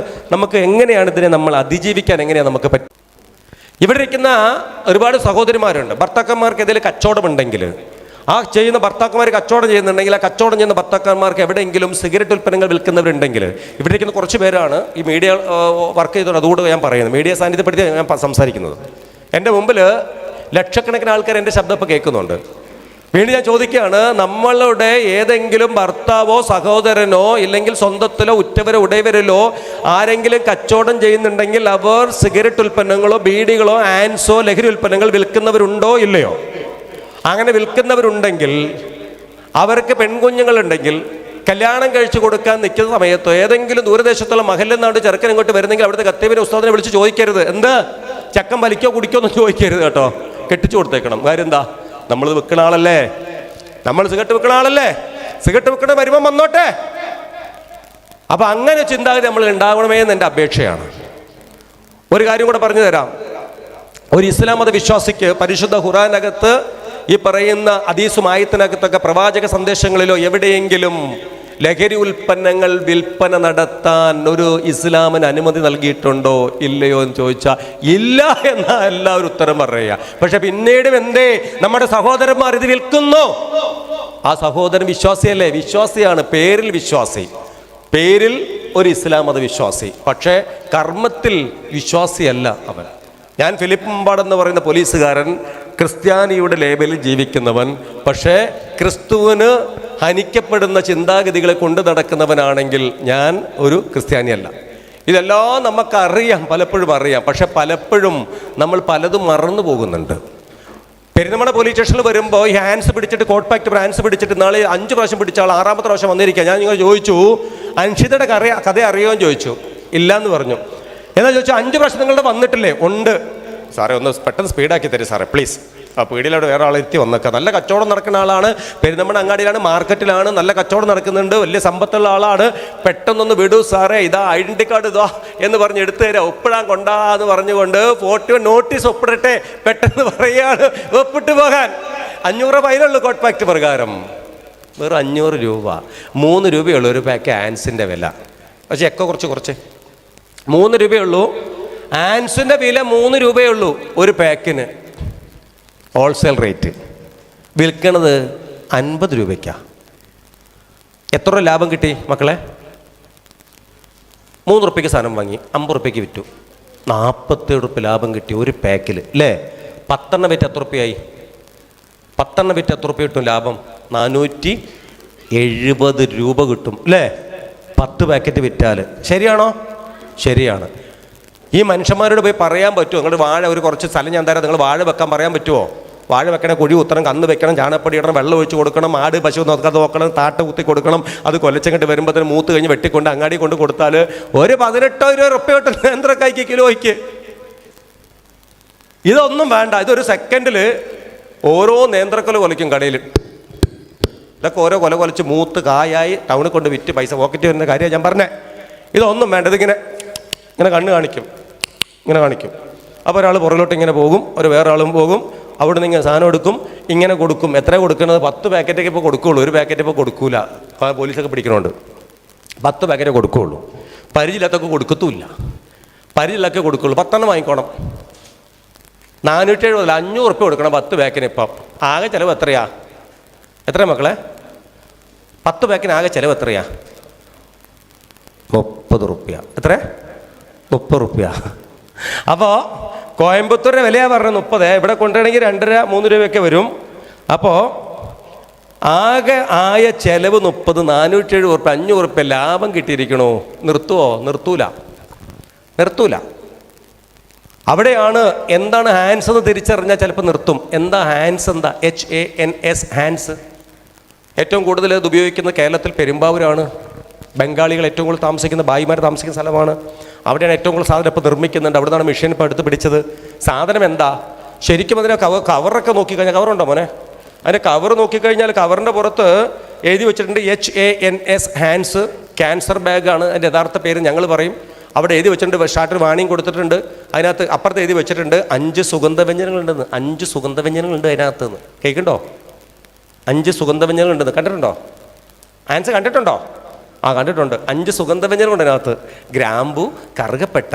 നമുക്ക് എങ്ങനെയാണ് ഇതിനെ നമ്മൾ അതിജീവിക്കാൻ എങ്ങനെയാണ് നമുക്ക് പറ്റും? ഇവിടെ ഇരിക്കുന്ന ഒരുപാട് സഹോദരിമാരുണ്ട്. ഭർത്താക്കന്മാർക്കെതിരെ കച്ചവടമുണ്ടെങ്കിൽ, ആ ചെയ്യുന്ന ഭർത്താക്കന്മാർ കച്ചവടം ചെയ്യുന്നുണ്ടെങ്കിൽ, ആ കച്ചവടം ചെയ്യുന്ന ഭർത്താക്കന്മാർക്ക് എവിടെയെങ്കിലും സിഗരറ്റ് ഉൽപ്പന്നങ്ങൾ വിൽക്കുന്നവരുണ്ടെങ്കിൽ, ഇവിടെ ഇരിക്കുന്ന കുറച്ച് പേരാണ് ഈ മീഡിയ വർക്ക് ചെയ്തുകൊണ്ട്, അതുകൊണ്ട് ഞാൻ പറയുന്നത്, മീഡിയ സാന്നിധ്യപ്പെടുത്തി ഞാൻ സംസാരിക്കുന്നത്. എൻ്റെ മുമ്പിൽ ലക്ഷക്കണക്കിന് ആൾക്കാർ എൻ്റെ ശബ്ദം ഇപ്പോൾ കേൾക്കുന്നുണ്ട്. വീണ്ടും ഞാൻ ചോദിക്കുകയാണ്, നമ്മളുടെ ഏതെങ്കിലും ഭർത്താവോ സഹോദരനോ ഇല്ലെങ്കിൽ സ്വന്തത്തിലോ ഉറ്റവരോ ഉടയവരിലോ ആരെങ്കിലും കച്ചവടം ചെയ്യുന്നുണ്ടെങ്കിൽ അവർ സിഗരറ്റ് ഉൽപ്പന്നങ്ങളോ ബീഡികളോ ആൻസോ ലഹരി ഉൽപ്പന്നങ്ങൾ വിൽക്കുന്നവരുണ്ടോ ഇല്ലയോ? അങ്ങനെ വിൽക്കുന്നവരുണ്ടെങ്കിൽ, അവർക്ക് പെൺകുഞ്ഞുങ്ങളുണ്ടെങ്കിൽ കല്യാണം കഴിച്ചു കൊടുക്കാൻ നിൽക്കുന്ന സമയത്തോ ഏതെങ്കിലും ദൂരദേശത്തുള്ള മഹലിൽ നിന്നാണ്ട് ചെറുക്കൻ ഇങ്ങോട്ട് വരുന്നെങ്കിൽ അവിടുത്തെ കത്തീബിനെ ഉസ്താദിനെ വിളിച്ച് ചോദിക്കരുത്, എന്ത് ചക്കൻ വലിക്കോ കുടിക്കോ ഒന്നും ചോദിക്കരുത് കേട്ടോ. കെട്ടിച്ചു കൊടുത്തേക്കണം. കാര്യം എന്താ? നമ്മളിത് വിൽക്കുന്ന ആളല്ലേ, നമ്മൾ സിഗരറ്റ് വിൽക്കുന്ന ആളല്ലേ, സിഗരറ്റ് വിൽക്കണ വരുമ്പം വന്നോട്ടെ. അപ്പം അങ്ങനെ ചിന്താഗതി നമ്മൾ ഉണ്ടാകണമേ എന്ന് എൻ്റെ അപേക്ഷയാണ്. ഒരു കാര്യം കൂടെ പറഞ്ഞു തരാം. ഒരു ഇസ്ലാം മത വിശ്വാസിക്ക് പരിശുദ്ധ ഖുർആനകത്ത് ഈ പറയുന്ന ഹദീസും ആയത്തിനകത്തൊക്കെ പ്രവാചക സന്ദേശങ്ങളിലോ എവിടെയെങ്കിലും ലഹരി ഉൽപ്പന്നങ്ങൾ വിൽപ്പന നടത്താൻ ഒരു ഇസ്ലാമിന് അനുമതി നൽകിയിട്ടുണ്ടോ ഇല്ലയോ എന്ന് ചോദിച്ചാൽ ഇല്ല എന്നാ എല്ലാവരും ഉത്തരം പറയുക. പക്ഷെ പിന്നീടും എന്തേ നമ്മുടെ സഹോദരന്മാർ ഇത് വിൽക്കുന്നു? ആ സഹോദരൻ വിശ്വാസിയല്ലേ? വിശ്വാസിയാണ്, പേരിൽ വിശ്വാസി, പേരിൽ ഒരു ഇസ്ലാം മത വിശ്വാസി, പക്ഷേ കർമ്മത്തിൽ വിശ്വാസിയല്ല അവൻ. ഞാൻ ഫിലിപ്പ് മമ്പാടെന്ന് പറയുന്ന പോലീസുകാരൻ ക്രിസ്ത്യാനിയുടെ ലേബലിൽ ജീവിക്കുന്നവൻ, പക്ഷേ ക്രിസ്തുവിന് ഹനിക്കപ്പെടുന്ന ചിന്താഗതികളെ കൊണ്ട് നടക്കുന്നവനാണെങ്കിൽ ഞാൻ ഒരു ക്രിസ്ത്യാനിയല്ല. ഇതെല്ലാം നമുക്കറിയാം, പലപ്പോഴും അറിയാം. പക്ഷെ പലപ്പോഴും നമ്മൾ പലതും മറന്നു പോകുന്നുണ്ട്. പെരുന്നമണ പോലീസ് സ്റ്റേഷനിൽ വരുമ്പോൾ ഈ ഹാൻഡ്സ് പിടിച്ചിട്ട്, കോട്ട് പാക്ട് ഹാൻഡ്സ് പിടിച്ചിട്ട് നാളെ 5 പ്രാവശ്യം പിടിച്ച ആൾ 6ാമത്തെ പ്രാവശ്യം വന്നിരിക്കുക. ഞാൻ നിങ്ങൾ ചോദിച്ചു, അൻഷിതയുടെ കഥ അറിയുമോ എന്ന് ചോദിച്ചു. ഇല്ലയെന്ന് പറഞ്ഞു. എന്നാൽ ചോദിച്ചു, 5 പ്രാവശ്യം നിങ്ങളുടെ വന്നിട്ടില്ലേ? ഉണ്ട് സാറേ, ഒന്ന് പെട്ടെന്ന് സ്പീഡാക്കി തരും സാറേ പ്ലീസ്. ആ പീടിയിലവിടെ വേറെ ആളെത്തി വന്നേക്കാം. നല്ല കച്ചവടം നടക്കുന്ന ആളാണ്, പെരുന്നമണ അങ്ങാടിയിലാണ്, മാർക്കറ്റിലാണ്, നല്ല കച്ചവടം നടക്കുന്നുണ്ട്, വലിയ സമ്പത്തുള്ള ആളാണ്, പെട്ടെന്നൊന്ന് വിടൂ സാറേ, ഇതാ ഐഡൻറ്റി കാർഡ് ഇതാ എന്ന് പറഞ്ഞ് എടുത്തു തരാം, ഒപ്പിടാൻ കൊണ്ടാന്ന് പറഞ്ഞുകൊണ്ട് 41 നോട്ടീസ് ഒപ്പിടട്ടെ പെട്ടെന്ന് പറയുകയാണ്, ഒപ്പിട്ട് പോകാൻ. 500 ഫൈനുള്ളൂ കോട്ട് പാക്ട് പ്രകാരം. വെറും 500 രൂപ, 3 രൂപയുള്ളൂ ഒരു പാക്ക് ആൻസിൻ്റെ വില. പക്ഷേ ഒക്കെ കുറച്ച് 3 രൂപയുള്ളൂ. ആൻസിൻ്റെ വില 3 രൂപയുള്ളൂ ഒരു പാക്കിന്, ഹോൾസെയിൽ റേറ്റ്. വിൽക്കണത് 50 രൂപയ്ക്കാണ്. എത്ര രൂപ ലാഭം കിട്ടി മക്കളെ? 3 റുപ്യക്ക് സാധനം വാങ്ങി 50 റുപ്യക്ക് വിറ്റു, 47 റുപ്യ ലാഭം കിട്ടി ഒരു പാക്കിൽ അല്ലേ? 10 വിറ്റ് എത്ര റുപ്യയായി? 10 വിറ്റ് എത്ര റുപ്യ കിട്ടും ലാഭം? 450 70 രൂപ കിട്ടും അല്ലേ? 10 പാക്കറ്റ് വിറ്റാൽ. ശരിയാണോ? ശരിയാണ്. ഈ മനുഷ്യന്മാരോട് പോയി പറയാൻ പറ്റുമോ? നിങ്ങളുടെ വാഴ ഒരു കുറച്ച് സ്ഥലം ഞാൻ തരാം, നിങ്ങൾ വാഴ വെക്കാൻ പറയാൻ പറ്റുമോ? വാഴ വെക്കണേ, കുഴി കുത്തണം, കന്ന് വെക്കണം, ചാണകപ്പൊടി ഇടണം, വെള്ളം ഒഴിച്ച് കൊടുക്കണം, ആട് പശു നോക്കണം, താട്ട കുത്തി കൊടുക്കണം, അത് കൊലച്ചങ്ങട്ട് വരുമ്പോഴത്തേന് മൂത്ത് കഴിഞ്ഞ് വെട്ടിക്കൊണ്ട് അങ്ങാടി കൊണ്ട് കൊടുത്താൽ ഒരു 18-20 റുപ്യ കിട്ടും നേന്ത്രക്കായ്ക്ക് കിലോയ്ക്ക്. ഇതൊന്നും വേണ്ട. ഇതൊരു സെക്കൻഡിൽ ഓരോ നേന്ത്രക്കൊല കൊലയ്ക്കും കടയിൽ. ഇതൊക്കെ ഓരോ കൊല കൊലച്ച് മൂത്ത് കായായി ടൗണിൽ കൊണ്ട് വിറ്റ് പൈസ പോക്കറ്റ് വരുന്ന കാര്യമാണ് ഞാൻ പറഞ്ഞത്. ഇതൊന്നും വേണ്ട. ഇതിങ്ങനെ ഇങ്ങനെ കണ്ണ് കാണിക്കും, ഇങ്ങനെ കാണിക്കും. അപ്പോൾ ഒരാൾ പുറകിലോട്ട് ഇങ്ങനെ പോകും, വേറെ ആളും പോകും. അവിടെ നിന്ന് ഇങ്ങനെ സാധനം എടുക്കും, ഇങ്ങനെ കൊടുക്കും. എത്ര കൊടുക്കുന്നത്? 10 പാക്കറ്റൊക്കെ ഇപ്പോൾ കൊടുക്കുകയുള്ളൂ. ഒരു പാക്കറ്റ് ഇപ്പോൾ കൊടുക്കൂല, പോലീസൊക്കെ പിടിക്കണോണ്ട്. 10 പാക്കറ്റേ കൊടുക്കുകയുള്ളൂ. പരിചില്ലാത്തൊക്കെ കൊടുക്കത്തുമില്ല. പരിചിലൊക്കെ കൊടുക്കുകയുള്ളൂ. 10 വാങ്ങിക്കോണം. 470 500 റുപ്യ കൊടുക്കണം 10 പാക്കിന്. ഇപ്പം ആകെ ചിലവ് എത്രയാ? എത്ര മക്കളെ? 10 പാക്കിന് ആകെ ചിലവ് എത്രയാ? 30 റുപ്യ. എത്ര? 30 റുപ്യ. അപ്പോൾ കോയമ്പത്തൂരിൻ്റെ വിലയാണ് പറഞ്ഞത് 30. ഇവിടെ കൊണ്ടുവരണമെങ്കിൽ 2.5-3 രൂപയൊക്കെ വരും. അപ്പോൾ ആകെ ആയ ചിലവ് 30. 470 റുപ്യ, 500 റുപ്യ ലാഭം കിട്ടിയിരിക്കണോ? നിർത്തുമോ? നിർത്തൂല. അവിടെയാണ് എന്താണ് ഹാൻസ് എന്ന് തിരിച്ചറിഞ്ഞാൽ ചിലപ്പോൾ നിർത്തും. എന്താ ഹാൻസ്? എന്താ HANS? ഹാൻസ് ഏറ്റവും കൂടുതൽ ഇത് ഉപയോഗിക്കുന്നത് കേരളത്തിൽ പെരുമ്പാവൂരാണ്. ബംഗാളികൾ ഏറ്റവും കൂടുതൽ താമസിക്കുന്ന, ഭായിമാർ താമസിക്കുന്ന സ്ഥലമാണ്. അവിടെയാണ് ഏറ്റവും കൂടുതൽ സാധനം ഇപ്പോൾ നിർമ്മിക്കുന്നുണ്ട്. അവിടെ നിന്നാണ് മെഷീൻ ഇപ്പോൾ എടുത്ത് പിടിച്ചത്. സാധനം എന്താ? ശരിക്കും അതിനെ കവറൊക്കെ നോക്കിക്കഴിഞ്ഞാൽ, കവറുണ്ടോ മോനെ? അതിൻ്റെ കവർ നോക്കിക്കഴിഞ്ഞാൽ കവറിൻ്റെ പുറത്ത് എഴുതി വെച്ചിട്ടുണ്ട് HANS, ഹാൻസ്. ക്യാൻസർ ബാഗാണ് അതിൻ്റെ യഥാർത്ഥ പേര്, ഞങ്ങൾ പറയും. അവിടെ എഴുതി വെച്ചിട്ടുണ്ട്, സ്റ്റാർട്ടർ വാണിംഗ് കൊടുത്തിട്ടുണ്ട്. അതിനകത്ത് അപ്പുറത്ത് എഴുതി വെച്ചിട്ടുണ്ട് 5 സുഗന്ധവ്യഞ്ജനങ്ങളുണ്ടെന്ന്. 5 സുഗന്ധവ്യഞ്ജനങ്ങളുണ്ട് അതിനകത്ത് നിന്ന്. കേൾക്കുന്നുണ്ടോ? 5 സുഗന്ധവ്യഞ്ജനങ്ങളുണ്ടെന്ന്. കണ്ടിട്ടുണ്ടോ? ഹാൻസ് കണ്ടിട്ടുണ്ടോ? കണ്ടിട്ടുണ്ട്. 5 സുഗന്ധവ്യഞ്ജനങ്ങളുണ്ട് അതിനകത്ത്. ഗ്രാമ്പു, കറുകപ്പെട്ട,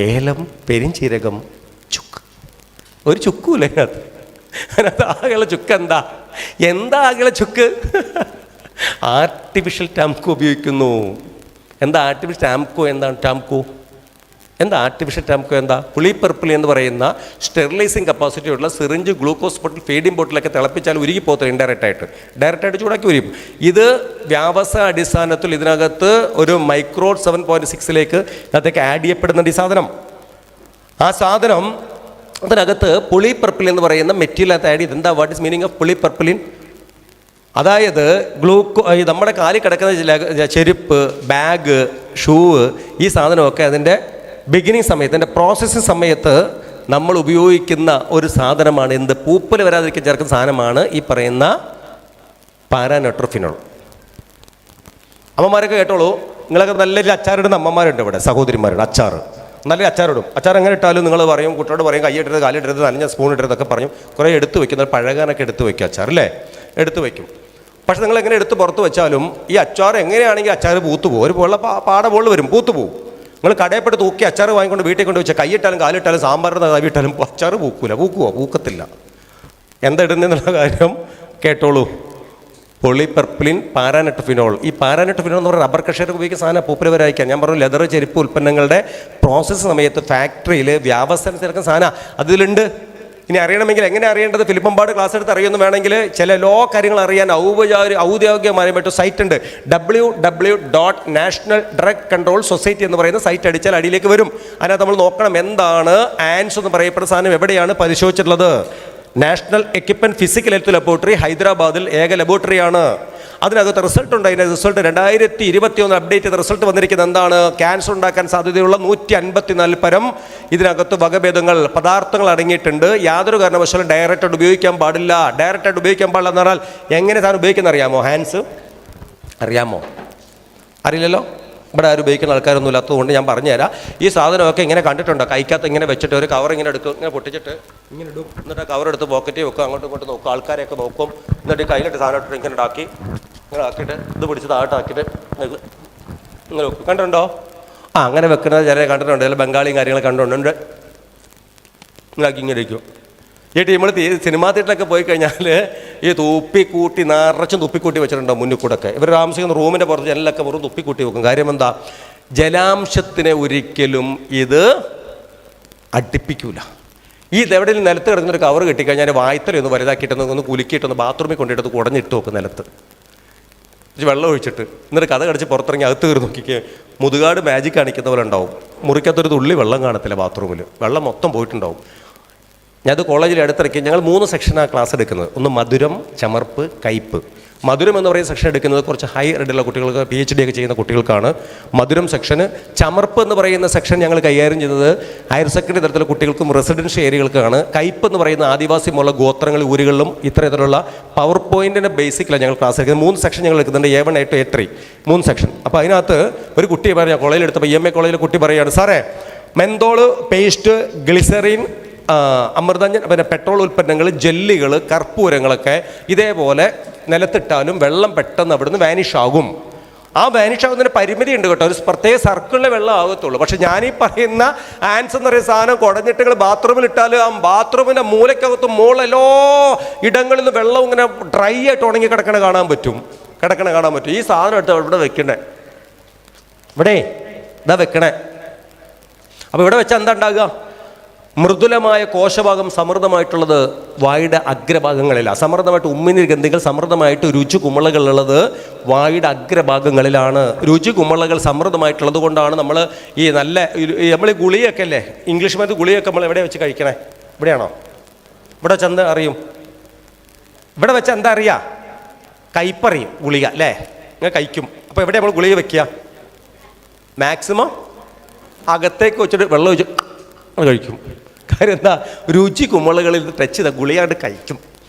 ഏലം, പെരിഞ്ചീരകം, ചുക്ക്. ഒരു ചുക്കുമില്ല അതിനകത്ത്. ആകെയുള്ള ചുക്ക് എന്താ ആകെയുള്ള ചുക്ക്? ആർട്ടിഫിഷ്യൽ ടാംകോ ഉപയോഗിക്കുന്നു. എന്താ ആർട്ടിഫിഷ്യൽ ടാംകോ? എന്താണ് ടാംകോ? എന്താ ആർട്ടിഫിഷ്യൽ ടാംകോ? എന്താ? പുളിപ്പർപ്പിൾ എന്ന് പറയുന്ന സ്റ്റെറിലൈസിങ് കപ്പാസിറ്റി ഉള്ള സിറിഞ്ച്, ഗ്ലൂക്കോസ് ബോട്ടിൽ, ഫീഡിംഗ് ബോട്ടിലൊക്കെ തിളപ്പിച്ചാൽ ഉരുകി പോകത്തില്ല. ഡയറക്റ്റായിട്ട് ചൂടാക്കി ഉരിയും. ഇത് വ്യാവസായ അടിസ്ഥാനത്തിൽ ഇതിനകത്ത് ഒരു മൈക്രോ 7.6 ഇതിനകത്തേക്ക് ആഡ് ചെയ്യപ്പെടുന്നുണ്ട് ഈ സാധനം. ആ സാധനം അതിനകത്ത് പുളിപ്പർപ്പിൾ എന്ന് പറയുന്ന മെറ്റീരിയലകത്ത് ആഡ് ചെയ്ത്. എന്താ? വാട്ട് ഇസ് മീനിങ് ഓഫ് പുളിപ്പർപ്പിളിൻ? അതായത് നമ്മുടെ കാലിൽ കിടക്കുന്ന ചെരുപ്പ്, ബാഗ്, ഷൂവ്, ഈ സാധനമൊക്കെ അതിൻ്റെ ബിഗിനിങ് സമയത്ത്, അതിൻ്റെ പ്രോസസ്സിങ് സമയത്ത് നമ്മൾ ഉപയോഗിക്കുന്ന ഒരു സാധനമാണ്. എന്ത്? പൂപ്പൽ വരാതിരിക്കാൻ ചേർക്കുന്ന സാധനമാണ് ഈ പറയുന്ന പാരാനൈട്രോഫിനോൾ. അമ്മമാരൊക്കെ കേട്ടോളൂ. നിങ്ങളൊക്കെ നല്ലൊരു അച്ചാറിടുന്ന അമ്മമാരുണ്ട് ഇവിടെ, സഹോദരിമാരുണ്ട്. നല്ല അച്ചാറിടും. അച്ചാർ എങ്ങനെ ഇട്ടാലും നിങ്ങൾ പറയും, കുട്ടിയോട് പറയും കൈയിട്ടരുത്, കാലിട്ടരുത്, നനഞ്ഞ സ്പൂൺ ഇട്ടരുതൊക്കെ പറയും. കുറേ എടുത്ത് വയ്ക്കുന്നത്, പഴകാനൊക്കെ എടുത്ത് വയ്ക്കും അച്ചാർ, അല്ലേ? എടുത്ത് വയ്ക്കും. പക്ഷെ നിങ്ങൾ എങ്ങനെ എടുത്ത് പുറത്ത് വെച്ചാലും ഈ അച്ചാർ എങ്ങനെയാണെങ്കിൽ അച്ചാർ പൂത്തു പോകും. ഒരു വെള്ള പാട പൊള്ളു വരും, പൂത്തു പോകും. നിങ്ങൾ കടയപ്പെട്ട് തൂക്കി അച്ചാർ വാങ്ങിക്കൊണ്ട് വീട്ടിൽ കൊണ്ട് വെച്ചാൽ കൈയിട്ടാലും കാലിട്ടാലും സാമ്പാറിന് തവിട്ടാലും അച്ചാർ പൂക്കത്തില്ല. എന്താ ഇടുന്നുള്ള കാര്യം കേട്ടോളൂ. പോളിപെർപ്പിലിൻ, പാരാനൈട്രോഫിനോൾ. ഈ പാരാനൈട്രോഫിനോൾ എന്ന് പറഞ്ഞാൽ റബ്ബർ കർഷകർ ഉപയോഗിക്കുന്ന സാധനം പൂപ്പൽ വരാതിരിക്കാൻ. ഞാൻ പറഞ്ഞു, ലെതർ, ചെരുപ്പ് ഉൽപ്പന്നങ്ങളുടെ പ്രോസസ്സ് സമയത്ത് ഫാക്ടറിയിൽ വ്യാവസായം ചേർക്കുന്ന സാധനം അതിലുണ്ട്. ഇനി അറിയണമെങ്കിൽ എങ്ങനെ അറിയേണ്ടത്? ഫിലിപ്പമ്പാട് ക്ലാസ് എടുത്ത് അറിയുമെന്ന് വേണമെങ്കിൽ ചില കാര്യങ്ങൾ അറിയാൻ ഔദ്യോഗികമായ മറ്റു സൈറ്റ് ഉണ്ട്. www.national-drug-control-society എന്ന് പറയുന്ന സൈറ്റ് അടിച്ചാൽ അടിയിലേക്ക് വരും. അതിനകത്ത് നമ്മൾ നോക്കണം എന്താണ് ആൻസ് എന്ന് പറയപ്പെടുന്ന സാധനം എവിടെയാണ് പരിശോധിച്ചിട്ടുള്ളത്. National equipment physical health laboratory ഹൈദരാബാദിൽ ഏക ലബോറട്ടറിയാണ്. അതിനകത്ത് റിസൾട്ട് ഉണ്ട്. അതിൻ്റെ റിസൾട്ട് 2021 അപ്ഡേറ്റ് ചെയ്ത റിസൾട്ട് വന്നിരിക്കുന്നത് എന്താണ്? ക്യാൻസർ ഉണ്ടാക്കാൻ സാധ്യതയുള്ള 154 പരം ഇതിനകത്ത് വകഭേദങ്ങൾ, പദാർത്ഥങ്ങൾ അടങ്ങിയിട്ടുണ്ട്. യാതൊരു കാരണവശാലും ഡയറക്റ്റായിട്ട് ഉപയോഗിക്കാൻ പാടില്ല. ഡയറക്റ്റായിട്ട് ഉപയോഗിക്കാൻ പാടില്ല എന്ന് പറഞ്ഞാൽ എങ്ങനെ സാധനം ഉപയോഗിക്കുന്നത് അറിയാമോ? ഹാൻസ് അറിയാമോ? അറിയില്ലല്ലോ. ഇവിടെ ആരും ഉപയോഗിക്കുന്ന ആൾക്കാരൊന്നും ഇല്ലാത്തതുകൊണ്ട് ഞാൻ പറഞ്ഞുതരാം. ഈ സാധനമൊക്കെ ഇങ്ങനെ കണ്ടിട്ടുണ്ടോ? കൈക്കകത്ത് ഇങ്ങനെ വെച്ചിട്ട് ഒരു കവർ ഇങ്ങനെ എടുക്കും, ഇങ്ങനെ പൊട്ടിച്ചിട്ട് ഇങ്ങനെ ഇടും. എന്നിട്ട് കവർ എടുത്ത് പോക്കറ്റിൽ വെക്കും, അങ്ങോട്ടും ഇങ്ങോട്ടും നോക്കും, ആൾക്കാരെയൊക്കെ നോക്കും. എന്നിട്ട് കയ്യിലിട്ട് സാധനം ഇട്ടിട്ട് ഇങ്ങനെ ഇങ്ങനെ ആക്കിയിട്ട് ഇത് പിടിച്ച് താഴോട്ടാക്കിയിട്ട് ഇങ്ങനെ വെക്കും. കണ്ടിട്ടുണ്ടോ? അങ്ങനെ വെക്കുന്നത് ചില കണ്ടിട്ടുണ്ട്. ചില ബംഗാളിയും കാര്യങ്ങളൊക്കെ കണ്ടിട്ടുണ്ട്. ഇങ്ങനാക്കി ഇങ്ങനെ ഇരിക്കും. ഈ ടീമുകൾ സിനിമാ തിയേറ്ററിലൊക്കെ പോയി കഴിഞ്ഞാൽ ഈ തുപ്പിക്കൂട്ടി നിറച്ചും തുപ്പിക്കൂട്ടി വെച്ചിട്ടുണ്ടോ മുന്നിൽ കൂടെ ഒക്കെ. ഇവർ താമസിക്കുന്ന റൂമിൻ്റെ പുറത്ത് ജനലൊക്കെ വെറും തുപ്പിക്കൂട്ടി വെക്കും. കാര്യം എന്താ? ജലാംശത്തിനെ ഒരിക്കലും ഇത് അടുപ്പിക്കൂല. ഈ ഇതെവിടെയും നിലത്ത് കിടന്നൊരു കവർ കിട്ടിക്കഴിഞ്ഞാൽ വായ്ത്തലൊന്ന് വലുതാക്കിയിട്ടൊന്ന് കുലുക്കിയിട്ടൊന്ന് ബാത്റൂമിൽ കൊണ്ടിട്ട് കുടഞ്ഞിട്ട് വെക്കും നിലത്ത്. വെള്ളം ഒഴിച്ചിട്ട് എന്നിട്ട് കഥ കടിച്ച് പുറത്തിറങ്ങി അകത്ത് കയറി നോക്കിക്കേ മുതുകാട് മാജിക് കാണിക്കുന്ന പോലെ ഉണ്ടാവും. മുറിക്കകത്തൊരു തുള്ളി വെള്ളം കാണത്തില്ല, ബാത്റൂമിൽ വെള്ളം മൊത്തം പോയിട്ടുണ്ടാവും. ഞാനത് കോളേജിൽ അടുത്തിറക്കി. ഞങ്ങൾ 3 സെക്ഷനാണ് ക്ലാസ് എടുക്കുന്നത്. ഒന്ന് മധുരം, ചമർപ്പ്, കയ്പ്പ്. മധുരം എന്ന് പറയുന്ന സെക്ഷൻ എടുക്കുന്നത് കുറച്ച് ഹൈ റെഡുള്ള കുട്ടികൾക്ക്, PhD ഒക്കെ ചെയ്യുന്ന കുട്ടികൾക്കാണ് മധുരം സെക്ഷന്. ചമർപ്പ് എന്ന് പറയുന്ന സെക്ഷൻ ഞങ്ങൾ കൈകാര്യം ചെയ്യുന്നത് ഹയർ സെക്കൻഡറി തലത്തിലുള്ള കുട്ടികൾക്കും റെസിഡൻഷ്യൽ ഏരിയകൾക്കാണ്. കയ്പ്പ് എന്ന് പറയുന്ന ആദിവാസി മുള്ള ഗോത്രങ്ങൾ ഊരുകളിലും ഇത്തരത്തിലുള്ള പവർ പോയിന്റിൻ്റെ ബേസിക്കിലാണ് ഞങ്ങൾ ക്ലാസ് എടുക്കുന്നത്. 3 സെക്ഷൻ ഞങ്ങൾ എടുക്കുന്നുണ്ട്, A1, A2, A3 3 സെക്ഷൻ. അപ്പോൾ അതിനകത്ത് ഒരു കുട്ടി പറഞ്ഞാൽ കോളേജിൽ എടുത്തപ്പോൾ EMA കോളേജിലെ കുട്ടി പറയുകയാണ്, സാറേ മെന്തോള്, പേസ്റ്റ്, ഗ്ലിസറിൻ, അമൃതാഞ്ജൻ, പിന്നെ പെട്രോൾ ഉൽപ്പന്നങ്ങൾ, ജെല്ലുകൾ, കർപ്പൂരങ്ങളൊക്കെ ഇതേപോലെ നിലത്തിട്ടാലും വെള്ളം പെട്ടെന്ന് അവിടുന്ന് വാനിഷ് ആകും. ആ വാനിഷ് ആകുന്നതിന് പരിമിതി ഉണ്ട് കേട്ടോ, ഒരു പ്രത്യേക സർക്കിളിലെ വെള്ളം ആകത്തുള്ളൂ. പക്ഷെ ഞാനീ പറയുന്ന ആൻസ് എന്ന് പറയുന്ന സാധനം കുടഞ്ഞിട്ട് നിങ്ങൾ ബാത്റൂമിൽ ഇട്ടാൽ ആ ബാത്റൂമിൻ്റെ മൂലക്കകത്ത് മുകളെല്ലോ ഇടങ്ങളിൽ നിന്ന് വെള്ളം ഇങ്ങനെ ഡ്രൈ ആയിട്ട് ഉണങ്ങി കിടക്കണ കാണാൻ പറ്റും. ഈ സാധനം എടുത്ത് ഇവിടെ വെക്കണേ, ഇവിടെ ഇതാ വെക്കണേ. അപ്പോൾ ഇവിടെ വെച്ചാൽ എന്താ ഉണ്ടാകുക? മൃദുലമായ കോശഭാഗം സമൃദ്ധമായിട്ടുള്ളത് വായുടെ അഗ്രഭാഗങ്ങളിലാണ്. സമൃദ്ധമായിട്ട് ഉമ്മിനി ഗ്രന്ഥികൾ, സമൃദ്ധമായിട്ട് രുചി കുമിളകളുള്ളത് വായുടെ അഗ്രഭാഗങ്ങളിലാണ്. രുചി കുമിളകൾ സമൃദ്ധമായിട്ടുള്ളത് കൊണ്ടാണ് നമ്മൾ ഈ നമ്മൾ ഈ ഗുളിയൊക്കെ അല്ലേ, ഇംഗ്ലീഷ് മരുന്ന് ഗുളിയൊക്കെ നമ്മൾ എവിടെ വെച്ച് കഴിക്കണേ? ഇവിടെയാണോ? ഇവിടെ വെച്ച് എന്താ അറിയും? ഇവിടെ വെച്ച് എന്താ അറിയാം? കയ്പ്പറിയും ഗുളിക അല്ലേ, ഇങ്ങനെ കഴിക്കും. അപ്പോൾ എവിടെ നമ്മൾ ഗുളിക വെക്കുക? മാക്സിമം അകത്തേക്ക് വെച്ചിട്ട് വെള്ളം ഒഴിച്ച് കഴിക്കും. കാര്യം എന്താ? രുചി കുമിളകളിൽ ടച്ച് ചെയ്ത ഗുളിയായിട്ട് കഴിക്കും.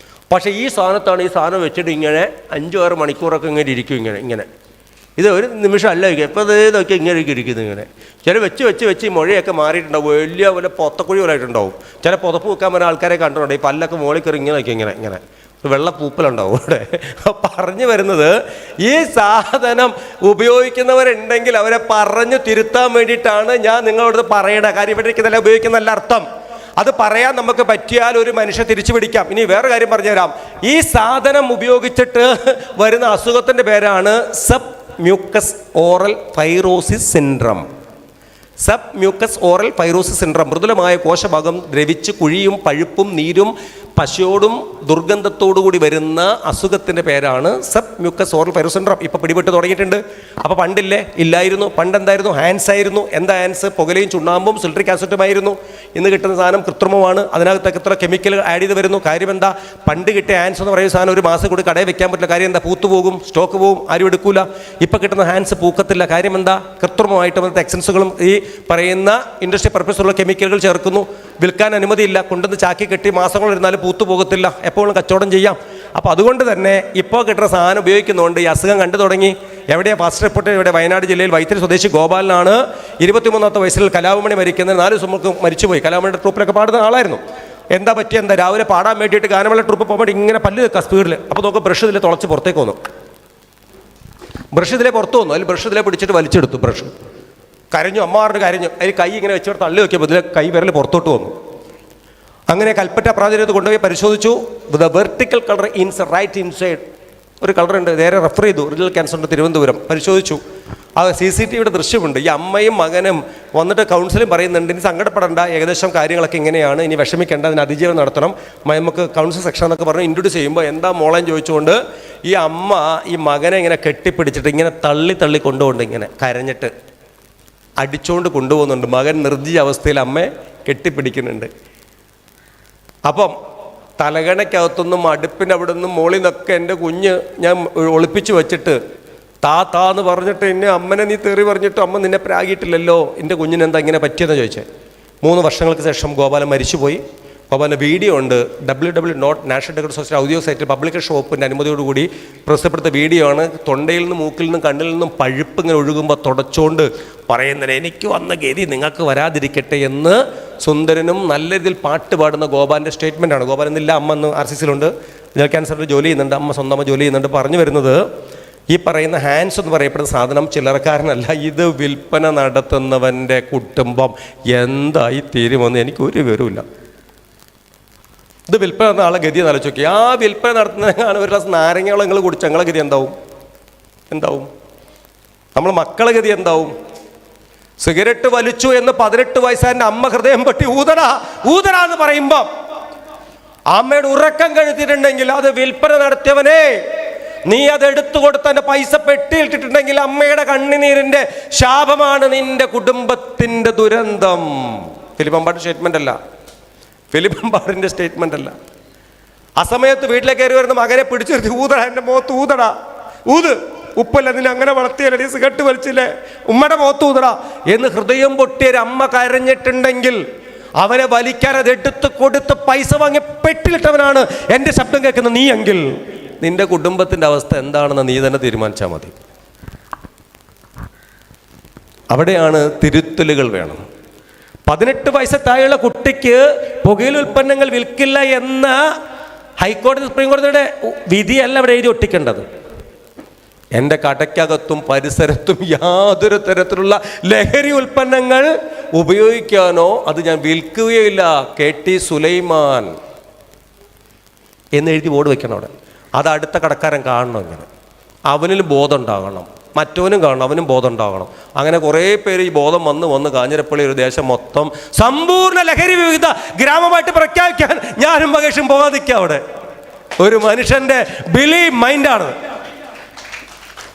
പക്ഷേ ഈ സാധനം വെച്ചിട്ട് ഇങ്ങനെ 5-6 മണിക്കൂറൊക്കെ ഇങ്ങനെ ഇരിക്കും. ഇങ്ങനെ ഇത് ഒരു നിമിഷം അല്ല ഇരിക്കും. എപ്പോൾ ഇതൊക്കെ ഇങ്ങനെ ഇരിക്കുന്നത് ഇങ്ങനെ. ചില വെച്ച് ഈ മൊഴയൊക്കെ മാറിയിട്ടുണ്ടാവും, വലിയ പോലെ പൊത്തക്കുഴി പോലെ ആയിട്ടുണ്ടാവും. ചില പുതപ്പ് വെക്കാൻ പറ്റുന്ന ആൾക്കാരെ കണ്ടിട്ടുണ്ട്, ഈ പല്ലൊക്കെ മുകളിൽ കയറി ഇങ്ങനെ വെള്ളപ്പൂപ്പലുണ്ടാവും ഇവിടെ. പറഞ്ഞു വരുന്നത്, ഈ സാധനം ഉപയോഗിക്കുന്നവരുണ്ടെങ്കിൽ അവരെ പറഞ്ഞു തിരുത്താൻ വേണ്ടിയിട്ടാണ് ഞാൻ നിങ്ങളോട് പറയണ കാര്യം. ഇവിടെ ഇരിക്കുന്നതല്ല ഉപയോഗിക്കുന്നതല്ല അർത്ഥം. അത് പറയാൻ നമുക്ക് പറ്റിയാൽ ഒരു മനുഷ്യ തിരിച്ചു പിടിക്കാം. ഇനി വേറെ കാര്യം പറഞ്ഞു തരാം. ഈ സാധനം ഉപയോഗിച്ചിട്ട് വരുന്ന അസുഖത്തിൻ്റെ പേരാണ് sub mucous oral fibrosis syndrome. Sub mucous oral fibrosis syndrome. മൃദുലമായ കോശഭാഗം ദ്രവിച്ച് കുഴിയും പഴുപ്പും നീരും പശയോടും ദുർഗന്ധത്തോടു കൂടി വരുന്ന അസുഖത്തിൻ്റെ പേരാണ് sub mucous oral fibrosis syndrome. ഇപ്പോൾ പിടിപെട്ട് തുടങ്ങിയിട്ടുണ്ട്. അപ്പോൾ പണ്ടില്ലേ? ഇല്ലായിരുന്നു. പണ്ടെന്തായിരുന്നു? ഹാൻസ് ആയിരുന്നു. എന്താ ഹാൻസ്? പുകലയും ചുണ്ണാമ്പും സിട്രിക് ആസിഡുമായിരുന്നു. ഇന്ന് കിട്ടുന്ന സാധനം കൃത്രിമമാണ്. അതിനകത്തൊക്കെ എത്ര കെമിക്കൽ ആഡ് ചെയ്ത് വരുന്നു. കാര്യം എന്താ? പണ്ട് കിട്ടിയ ഹാൻസ് എന്ന് പറയുന്ന സാധനം ഒരു മാസം കൂടി കടയിൽ വെക്കാൻ പറ്റില്ല. കാര്യം എന്താ? പൂത്തുപോകും, സ്റ്റോക്ക് പോകും, ആരും എടുക്കൂല. ഇപ്പോൾ കിട്ടുന്ന ഹാൻസ് പൂക്കത്തില്ല. കാര്യം എന്താ? കൃത്രിമമായിട്ട് വന്ന എക്സൻസുകളും ഈ പറയുന്ന ഇൻഡസ്ട്രി പർപ്പസുള്ള കെമിക്കലുകൾ ചേർക്കുന്നു. വിൽക്കാൻ അനുമതിയില്ല. കൊണ്ടുവന്ന് ചാക്കി കെട്ടി മാസങ്ങൾ ഇരുന്നാലും പൂത്തു പോകത്തില്ല. എപ്പോഴും കച്ചവടം ചെയ്യാം. അപ്പോൾ അതുകൊണ്ട് തന്നെ ഇപ്പോൾ കിട്ടുന്ന സാധനം ഉപയോഗിക്കുന്നതുകൊണ്ട് ഈ അസുഖം കണ്ടു തുടങ്ങി. എവിടെയാണ് ഫസ്റ്റ് റിപ്പോർട്ട്? ഇവിടെ വയനാട് ജില്ലയിൽ വൈത്തിരി സ്വദേശി ഗോപാലനാണ്. 23ാമത്തെ വയസ്സിൽ കലാഭമണി മരിക്കുന്നത്. 4 ദിവസം മുമ്പ് മരിച്ചുപോയി. കലാഭമണിയുടെ ട്രൂപ്പിലൊക്കെ പാടുന്ന ആളായിരുന്നു. എന്താ പറ്റിയ എന്താ? രാവിലെ പാടാൻ വേണ്ടിയിട്ട് ഗാനമേള ട്രൂപ്പ് പോകുമ്പോൾ ഇങ്ങനെ പല്ല് വെക്കുക സ്പീഡിൽ. അപ്പോൾ നോക്കുക ബ്രഷ് ഇതിൽ തുളച്ച് പുറത്തേക്ക് വന്നു. ബ്രഷ് ഇതിലെ പുറത്ത് വന്നു. അതിൽ ബ്രഷ് ഇതിലെ പിടിച്ചിട്ട് വലിച്ചെടുത്തു. ബ്രഷ് കരഞ്ഞു. അമ്മമാരുടെ കരഞ്ഞു. അതിൽ കൈ ഇങ്ങനെ വെച്ചിട്ട് തള്ളി നോക്കിയപ്പോൾ ഇതിലെ കൈ വിരൽ പുറത്തോട്ട് വന്നു. അങ്ങനെ കൽപ്പറ്റ പ്രാതിനിധ്യത്തിൽ കൊണ്ടുപോയി പരിശോധിച്ചു. The vertical colour right inside ഒരു കളറുണ്ട്. നേരെ റെഫർ ചെയ്തു. റിജണൽ ക്യാൻസറിൻ്റെ തിരുവനന്തപുരം പരിശോധിച്ചു. ആ CCTVയുടെ ദൃശ്യമുണ്ട്. ഈ അമ്മയും മകനും വന്നിട്ട് കൗൺസിലും പറയുന്നുണ്ട്, ഇനി സങ്കടപ്പെടേണ്ട, ഏകദേശം കാര്യങ്ങളൊക്കെ ഇങ്ങനെയാണ്, ഇനി വിഷമിക്കേണ്ട, അതിന് അതിജീവനം നടത്തണം, നമുക്ക് കൗൺസിൽ സെക്ഷൻ എന്നൊക്കെ പറഞ്ഞ് ഇൻട്രൊഡ്യൂസ് ചെയ്യുമ്പോൾ എന്താ മോളെന്ന് ചോദിച്ചുകൊണ്ട് ഈ അമ്മ ഈ മകനെ ഇങ്ങനെ കെട്ടിപ്പിടിച്ചിട്ട് ഇങ്ങനെ തള്ളി കൊണ്ടുപോകുന്നുണ്ട്. ഇങ്ങനെ കരഞ്ഞിട്ട് അടിച്ചുകൊണ്ട് കൊണ്ടുപോകുന്നുണ്ട്. മകൻ നിർജ്ജീവ അവസ്ഥയിൽ അമ്മയെ കെട്ടിപ്പിടിക്കുന്നുണ്ട്. അപ്പം തലകണയ്ക്കകത്തുനിന്നും അടുപ്പിൻ്റെ അവിടെ നിന്നും മോളിൽ നിന്നൊക്കെ എൻ്റെ കുഞ്ഞ് ഞാൻ ഒളിപ്പിച്ച് വെച്ചിട്ട് താന്ന് പറഞ്ഞിട്ട് എന്നെ അമ്മനെ നീ തെറി പറഞ്ഞിട്ട് അമ്മ നിന്നെ പ്രാഗിയിട്ടില്ലല്ലോ, എൻ്റെ കുഞ്ഞിന് എന്താ ഇങ്ങനെ പറ്റിയെന്ന് ചോദിച്ചേ. 3 വർഷങ്ങൾക്ക് ശേഷം ഗോപാലൻ മരിച്ചുപോയി. ഗോപാലൻ്റെ വീഡിയോ ഉണ്ട്. www.national.society ഔദ്യോഗിക സൈറ്റിൽ പബ്ലിക്കേഷൻ വകുപ്പിൻ്റെ അനുമതിയോടുകൂടി പ്രസിദ്ധപ്പെടുത്ത വീഡിയോ ആണ്. തൊണ്ടയിൽ നിന്നും മൂക്കിൽ നിന്നും കണ്ണിൽ നിന്നും പഴുപ്പ് ഇങ്ങനെ ഒഴുകുമ്പോൾ തുടച്ചുകൊണ്ട് പറയുന്നത്, എനിക്ക് വന്ന ഗതി നിങ്ങൾക്ക് വരാതിരിക്കട്ടെ എന്ന് സുന്ദരനും നല്ല രീതിയിൽ പാട്ട് പാടുന്ന ഗോപാലിൻ്റെ സ്റ്റേറ്റ്മെൻറ്റാണ്. ഗോപാലൻ എന്നില്ല, അമ്മ ഇന്ന് RCCയിലുണ്ട്, ജനറൽ ക്യാൻസറിൽ ജോലി ചെയ്യുന്നുണ്ട്, അമ്മ സ്വന്തം ജോലി ചെയ്യുന്നുണ്ട്. പറഞ്ഞു വരുന്നത്, ഈ പറയുന്ന ഹാൻസ് എന്ന് പറയപ്പെടുന്ന സാധനം ചില്ലറക്കാരനല്ല, ഇത് വിൽപ്പന നടത്തുന്നവൻ്റെ കുടുംബം എന്തായി തീരുമെന്ന് എനിക്ക് ഒരു വിവരമില്ല. ഇത് വിൽപ്പന നടത്തുന്ന ആളെ ഗതി എന്ന് ആലോചിച്ച് നോക്കി. ആ വിൽപ്പന നടത്തുന്നതിനാണ് ഒരു ഗ്ലാസ് നാരങ്ങ നിങ്ങൾ കുടിച്ച് ഞങ്ങളെ ഗതി എന്താവും? നമ്മൾ മക്കളെ ഗതി എന്താവും? സിഗരറ്റ് വലിച്ചു എന്ന് 18 വയസ്സാൻ്റെ അമ്മ ഹൃദയം പൊട്ടി ഊതറ എന്ന് പറയുമ്പം അമ്മയുടെ ഉറക്കം കഴുത്തിട്ടുണ്ടെങ്കിൽ അത് വിൽപ്പന നടത്തിയവനെ നീ അത് എടുത്തു കൊടുത്ത് എൻ്റെ പൈസ പെട്ടിയിട്ടിട്ടുണ്ടെങ്കിൽ അമ്മയുടെ കണ്ണുനീരിൻ്റെ ശാപമാണ് നിന്റെ കുടുംബത്തിൻ്റെ ദുരന്തം. ഫിലിപ്പമ്പാടിൻ്റെ സ്റ്റേറ്റ്മെൻ്റ് അല്ല, ഫിലിപ്പമ്പാടിൻ്റെ സ്റ്റേറ്റ്മെൻ്റ് അല്ല. ആ സമയത്ത് വീട്ടിലേക്ക് കയറി വരുന്ന മകനെ പിടിച്ചെടുത്ത് ഊതടാ, എൻ്റെ മുഖത്ത് ഊതടാ, ഊത്, ഉപ്പല്ല നിന്നെ അങ്ങനെ വളർത്തിയല്ലേ, സിഗരറ്റ് വലിച്ചില്ലേ, ഉമ്മയുടെ മുഖത്ത് ഊതടാ എന്ന് ഹൃദയം പൊട്ടിയൊരു അമ്മ കരഞ്ഞിട്ടുണ്ടെങ്കിൽ അവനെ വലിക്കാൻ അത് എടുത്ത് കൊടുത്ത് പൈസ വാങ്ങി പെട്ടിലിട്ടവനാണ് എൻ്റെ ശബ്ദം കേൾക്കുന്ന നീ എങ്കിൽ നിന്റെ കുടുംബത്തിൻ്റെ അവസ്ഥ എന്താണെന്ന് നീ തന്നെ തീരുമാനിച്ചാൽ മതി. അവിടെയാണ് തിരുത്തലുകൾ വേണം. 18 വയസ്സ് താഴെയുള്ള കുട്ടിക്ക് പുകയില ഉൽപ്പന്നങ്ങൾ വിൽക്കില്ല എന്ന ഹൈക്കോടതി സുപ്രീം കോടതിയുടെ വിധിയല്ല അവിടെ എഴുതി ഒട്ടിക്കേണ്ടത്. എൻ്റെ കടയ്ക്കകത്തും പരിസരത്തും യാതൊരു തരത്തിലുള്ള ലഹരി ഉൽപ്പന്നങ്ങൾ ഉപയോഗിക്കാനോ അത് ഞാൻ വിൽക്കുകയില്ല, KT സുലൈമാൻ എന്ന് എഴുതി ബോർഡ് വെക്കണം അവിടെ. അത് അടുത്ത കടക്കാരൻ കാണണം. ഇങ്ങനെ അവനിലും ബോധം ഉണ്ടാകണം, മറ്റവനും കാണണം, അവനും ബോധം ഉണ്ടാകണം. അങ്ങനെ കുറേ പേര് ഈ ബോധം വന്ന് കാഞ്ഞിരപ്പള്ളി ഒരു ദേശം മൊത്തം സമ്പൂർണ്ണ ലഹരി വിവിധ ഗ്രാമമായിട്ട് പ്രഖ്യാപിക്കാൻ ഞാനും മകേഷും പോകാതിരിക്കുക. അവിടെ ഒരു മനുഷ്യൻ്റെ ബിലീവ് മൈൻഡാണ്,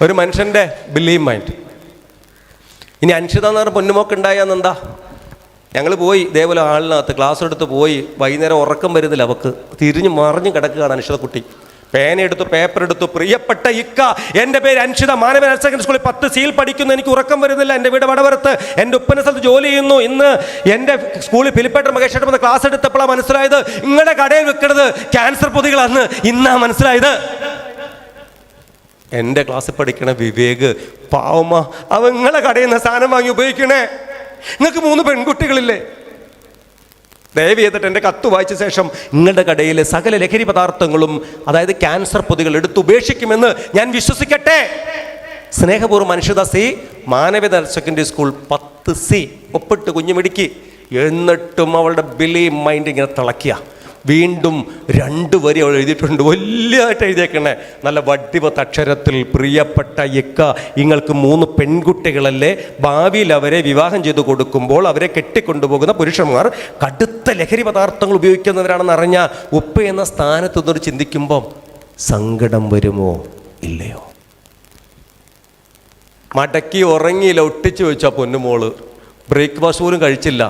ഒരു മനുഷ്യൻ്റെ ബിലീവ് മൈൻഡ്. ഇനി അൻഷിത എന്ന് പറഞ്ഞ പൊന്നുമോക്ക് ഉണ്ടായെന്നെന്താ, ഞങ്ങൾ പോയി ഇതേപോലെ ആളിനകത്ത് ക്ലാസ് എടുത്ത് പോയി, വൈകുന്നേരം ഉറക്കം വരുന്നില്ല, അവൾക്ക് തിരിഞ്ഞ് മറിഞ്ഞ് കിടക്കുകയാണ് അൻഷിത കുട്ടി. പേനയെടുത്തു, പേപ്പർ എടുത്തു, പ്രിയപ്പെട്ട ഇക്ക, എൻ്റെ പേര് അൻഷിത, മാനവ ഹയർ സെക്കൻഡറി സ്കൂളിൽ 10 സീൽ പഠിക്കുന്നു, എനിക്ക് ഉറക്കം വരുന്നില്ല, എൻ്റെ വീട് വടവരത്ത്, എൻ്റെ ഉപ്പന സ്ഥലത്ത് ജോലി ചെയ്യുന്നു. ഇന്ന് എൻ്റെ സ്കൂളിൽ ഫിലിപ്പേട്ടർ മകേഷേട്ടൻ വന്ന് ക്ലാസ് എടുത്തപ്പോഴാണ് മനസ്സിലായത് നിങ്ങളുടെ കടയിൽ വെക്കുന്നത് ക്യാൻസർ പൊതികളാന്ന്. ഇന്നാ മനസ്സിലായത്. എൻ്റെ ക്ലാസ്സിൽ പഠിക്കണ വിവേക് പാവമ്മ, അവ നിങ്ങളെ കടയിൽ നിന്ന് സാധനം വാങ്ങി ഉപയോഗിക്കണേ. നിങ്ങൾക്ക് 3 പെൺകുട്ടികളില്ലേ? ദയവ് ചെയ്തിട്ട് എൻ്റെ കത്ത് വായിച്ച ശേഷം നിങ്ങളുടെ കടയിലെ സകല ലഹരി പദാർത്ഥങ്ങളും, അതായത് ക്യാൻസർ പൊതികൾ എടുത്തുപേക്ഷിക്കുമെന്ന് ഞാൻ വിശ്വസിക്കട്ടെ. സ്നേഹപൂർവ്വം അൻഷിത സി, മാനവിക ഹയർ സെക്കൻഡറി സ്കൂൾ 10 C, ഒപ്പിട്ട് കുഞ്ഞുമിടുക്കി. എന്നിട്ടും അവളുടെ ബിലീവ് മൈൻഡ് ഇങ്ങനെ തിളക്കിയ. വീണ്ടും 2 വരി അവൾ എഴുതിയിട്ടുണ്ട്, വലിയതായിട്ട് എഴുതിയേക്കണേ, നല്ല വടിവത്ത അക്ഷരത്തിൽ. പ്രിയപ്പെട്ട ഇക്ക, നിങ്ങൾക്ക് 3 പെൺകുട്ടികളല്ലേ, ഭാവിയിൽ അവരെ വിവാഹം ചെയ്തു കൊടുക്കുമ്പോൾ അവരെ കെട്ടിക്കൊണ്ടുപോകുന്ന പുരുഷന്മാർ കടുത്ത ലഹരി പദാർത്ഥങ്ങൾ ഉപയോഗിക്കുന്നവരാണെന്ന് അറിഞ്ഞാൽ ഉപ്പ എന്ന സ്ഥാനത്ത് നിന്നൊരു ചിന്തിക്കുമ്പം സങ്കടം വരുമോ ഇല്ലയോ? മടക്കി ഉറങ്ങിയില്ല, ഒട്ടിച്ചു വെച്ചാൽ പൊന്നുമോള് ബ്രേക്ക്ഫാസ്റ്റ് പോലും കഴിച്ചില്ല.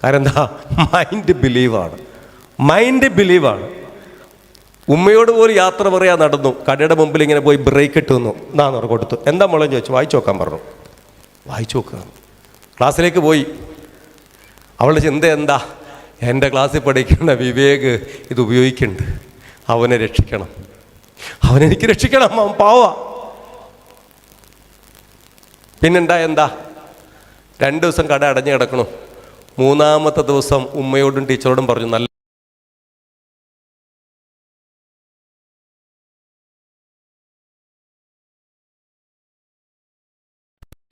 കാരണം എന്താ? മൈൻഡ് ബിലീവാണ്, മൈൻഡ് ബിലീവാണ്. ഉമ്മയോട് പോലും യാത്ര പറയാൻ നടന്നു. കടയുടെ മുമ്പിൽ ഇങ്ങനെ പോയി ബ്രേക്ക് ഇട്ട് നിന്നു. എന്നാന്ന് കൊടുത്തു. എന്താ മോളെന്ന് ചോദിച്ചു. വായിച്ചു നോക്കാൻ പറഞ്ഞു. വായിച്ചു നോക്കുക. ക്ലാസ്സിലേക്ക് പോയി. അവളുടെ ചിന്ത എന്താ? എൻ്റെ ക്ലാസ്സിൽ പഠിക്കുന്ന വിവേക് ഇത് ഉപയോഗിക്കുന്നുണ്ട്, അവനെ രക്ഷിക്കണം, അവനെനിക്ക് രക്ഷിക്കണം, അവൻ പാവാ. പിന്നെണ്ടാ എന്താ? 2 ദിവസം കട അടഞ്ഞു കിടക്കണം. 3-ാമത്തെ ദിവസം ഉമ്മയോടും ടീച്ചറോടും പറഞ്ഞു, നല്ല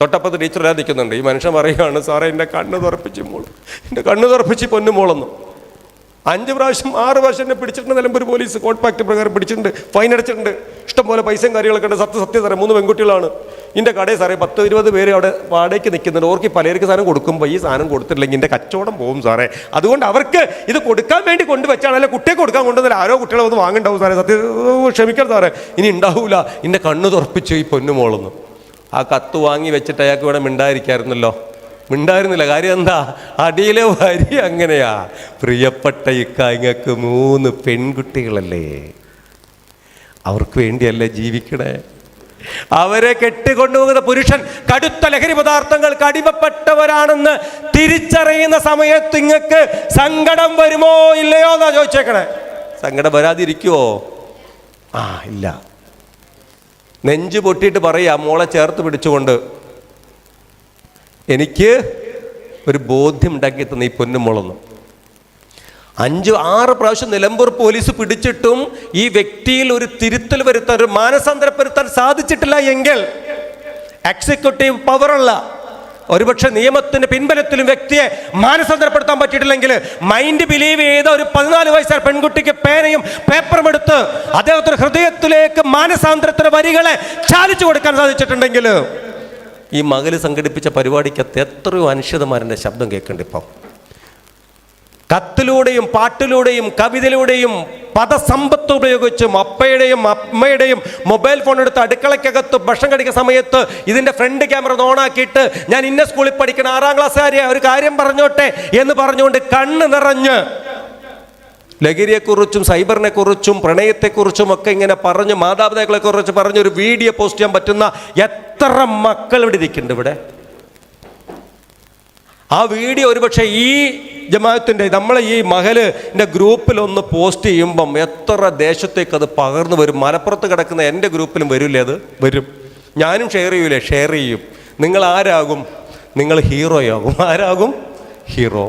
തൊട്ടപ്പത്ത് ടീച്ചർ എല്ലാം നിൽക്കുന്നുണ്ട്. ഈ മനുഷ്യൻ പറയുകയാണ്, സാറേ എൻ്റെ കണ്ണ് തുറപ്പിച്ച് മോള്, എൻ്റെ കണ്ണ് തുറപ്പിച്ച് പൊന്നു മോളെന്നു. 5 പ്രാവശ്യം 6 പ്രാവശ്യം എന്നെ പിടിച്ചിട്ടുണ്ട്. നിലമ്പൂർ പോലീസ് കോഡ് പാക്ട് പ്രകാരം പിടിച്ചിട്ടുണ്ട്, ഫൈൻ അടച്ചിട്ടുണ്ട്, ഇഷ്ടംപോലെ പൈസയും കാര്യങ്ങളൊക്കെ ഉണ്ട്. സത്യം സാറേ, 3 പെൺകുട്ടികളാണ് എൻ്റെ കടയിൽ സാറേ. 10-20 പേര് അവിടെ വാടകയ്ക്ക് നിൽക്കുന്നുണ്ട്. ഓർക്ക് പലർക്ക് സാധനം കൊടുക്കുമ്പോൾ ഈ സാധനം കൊടുത്തിട്ടില്ലെങ്കിൽ എൻ്റെ കച്ചവടം പോകും സാറേ. അതുകൊണ്ട് അവർക്ക് ഇത് കൊടുക്കാൻ വേണ്ടി കൊണ്ടുവച്ചാണ്, അല്ലെ കുട്ടിയെ കൊടുക്കാൻ കൊണ്ടുവന്നില്ല, ആരോ കുട്ടികളെ ഒന്ന് വാങ്ങണ്ടാവും സാറേ. ക്ഷമിക്കണം സാറേ, ഇനി ഉണ്ടാവില്ല. എൻ്റെ കണ്ണ് തുറപ്പിച്ചു ഈ പൊന്നുമോളൊന്നും. ആ കത്ത് വാങ്ങി വെച്ചിട്ട് അയാൾക്ക് ഇവിടെ മിണ്ടായിരിക്കായിരുന്നല്ലോ. മിണ്ടായിരുന്നില്ല. കാര്യം എന്താ? അടിയിലെ വരി അങ്ങനെയാ. പ്രിയപ്പെട്ട ഇക്ക, ഇങ്ങക്ക് 3 പെൺകുട്ടികളല്ലേ, അവർക്ക് വേണ്ടിയല്ലേ ജീവിക്കണേ? അവരെ കെട്ടിക്കൊണ്ടുപോകുന്ന പുരുഷൻ കടുത്ത ലഹരി പദാർത്ഥങ്ങൾക്ക് അടിമപ്പെട്ടവരാണെന്ന് തിരിച്ചറിയുന്ന സമയത്ത് ഇങ്ങക്ക് സങ്കടം വരുമോ ഇല്ലയോ എന്നാ ചോദിച്ചേക്കണേ. സങ്കടം വരാതിരിക്കുവോ? ഇല്ല. നെഞ്ച് പൊട്ടിയിട്ട് പറയാ, മോളെ ചേർത്ത് പിടിച്ചുകൊണ്ട്, എനിക്ക് ഒരു ബോധ്യം ഉണ്ടാക്കി തന്ന ഈ പൊന്നുമോളൊന്നും. 5-6 പ്രാവശ്യം നിലമ്പൂർ പോലീസ് പിടിച്ചിട്ടും ഈ വ്യക്തിയിൽ ഒരു തിരുത്തൽ വരുത്താൻ, ഒരു മാനസാന്തരപ്പെടുത്താൻ സാധിച്ചിട്ടില്ല എങ്കിൽ എക്സിക്യൂട്ടീവ് പവറുള്ള, ഒരുപക്ഷെ നിയമത്തിന്റെ പിൻബലത്തിലും വ്യക്തിയെ മാനസാന്തരപ്പെടുത്താൻ പറ്റിയിട്ടില്ലെങ്കിൽ, മൈൻഡ് ബിലീവ് ചെയ്ത ഒരു 14 വയസ്സായ പെൺകുട്ടിക്ക് പേനയും പേപ്പറും എടുത്ത് അദ്ദേഹത്തിന്റെ ഹൃദയത്തിലേക്ക് മാനസാന്തരത്തിന്റെ വരികളെ ചാലിച്ചു കൊടുക്കാൻ സാധിച്ചിട്ടുണ്ടെങ്കിൽ, ഈ മകള് സംഘടിപ്പിച്ച പരിപാടിക്കകത്ത് എത്രയോ അനിശ്ചിതമാരുടെ ശബ്ദം കേൾക്കുന്നുണ്ട്. ഇപ്പം കത്തിലൂടെയും പാട്ടിലൂടെയും കവിതയിലൂടെയും പദസമ്പത്ത് ഉപയോഗിച്ചും അപ്പയുടെയും അമ്മയുടെയും മൊബൈൽ ഫോൺ എടുത്ത് അടുക്കളയ്ക്കകത്ത് ഭക്ഷണം കഴിക്കുന്ന സമയത്ത് ഇതിൻ്റെ ഫ്രണ്ട് ക്യാമറ ഓണാക്കിയിട്ട് ഞാൻ ഇന്ന സ്കൂളിൽ പഠിക്കുന്ന 6ാം ക്ലാസ്സുകാരിയെ ഒരു കാര്യം പറഞ്ഞോട്ടെ എന്ന് പറഞ്ഞുകൊണ്ട് കണ്ണ് നിറഞ്ഞ് ലഹരിയെക്കുറിച്ചും സൈബറിനെ കുറിച്ചും പ്രണയത്തെക്കുറിച്ചും ഒക്കെ ഇങ്ങനെ പറഞ്ഞ് മാതാപിതാക്കളെക്കുറിച്ച് പറഞ്ഞൊരു വീഡിയോ പോസ്റ്റ് ചെയ്യാൻ പറ്റുന്ന എത്ര മക്കൾ ഇവിടെ ഇരിക്കുന്നുണ്ട് ഇവിടെ. ആ വീഡിയോ ഒരുപക്ഷെ ഈ ജമാഅത്തിൻ്റെ നമ്മളെ ഈ മഹലിൻ്റെ ഗ്രൂപ്പിലൊന്ന് പോസ്റ്റ് ചെയ്യുമ്പം എത്ര ദേശത്തേക്ക് അത് പകർന്നു വരും. മലപ്പുറത്ത് കിടക്കുന്ന എൻ്റെ ഗ്രൂപ്പിലും വരില്ലേ? അത് വരും. ഞാനും ഷെയർ ചെയ്യൂലേ? ഷെയർ ചെയ്യും. നിങ്ങൾ ആരാകും? നിങ്ങൾ ഹീറോയാകും. ആരാകും? ഹീറോ.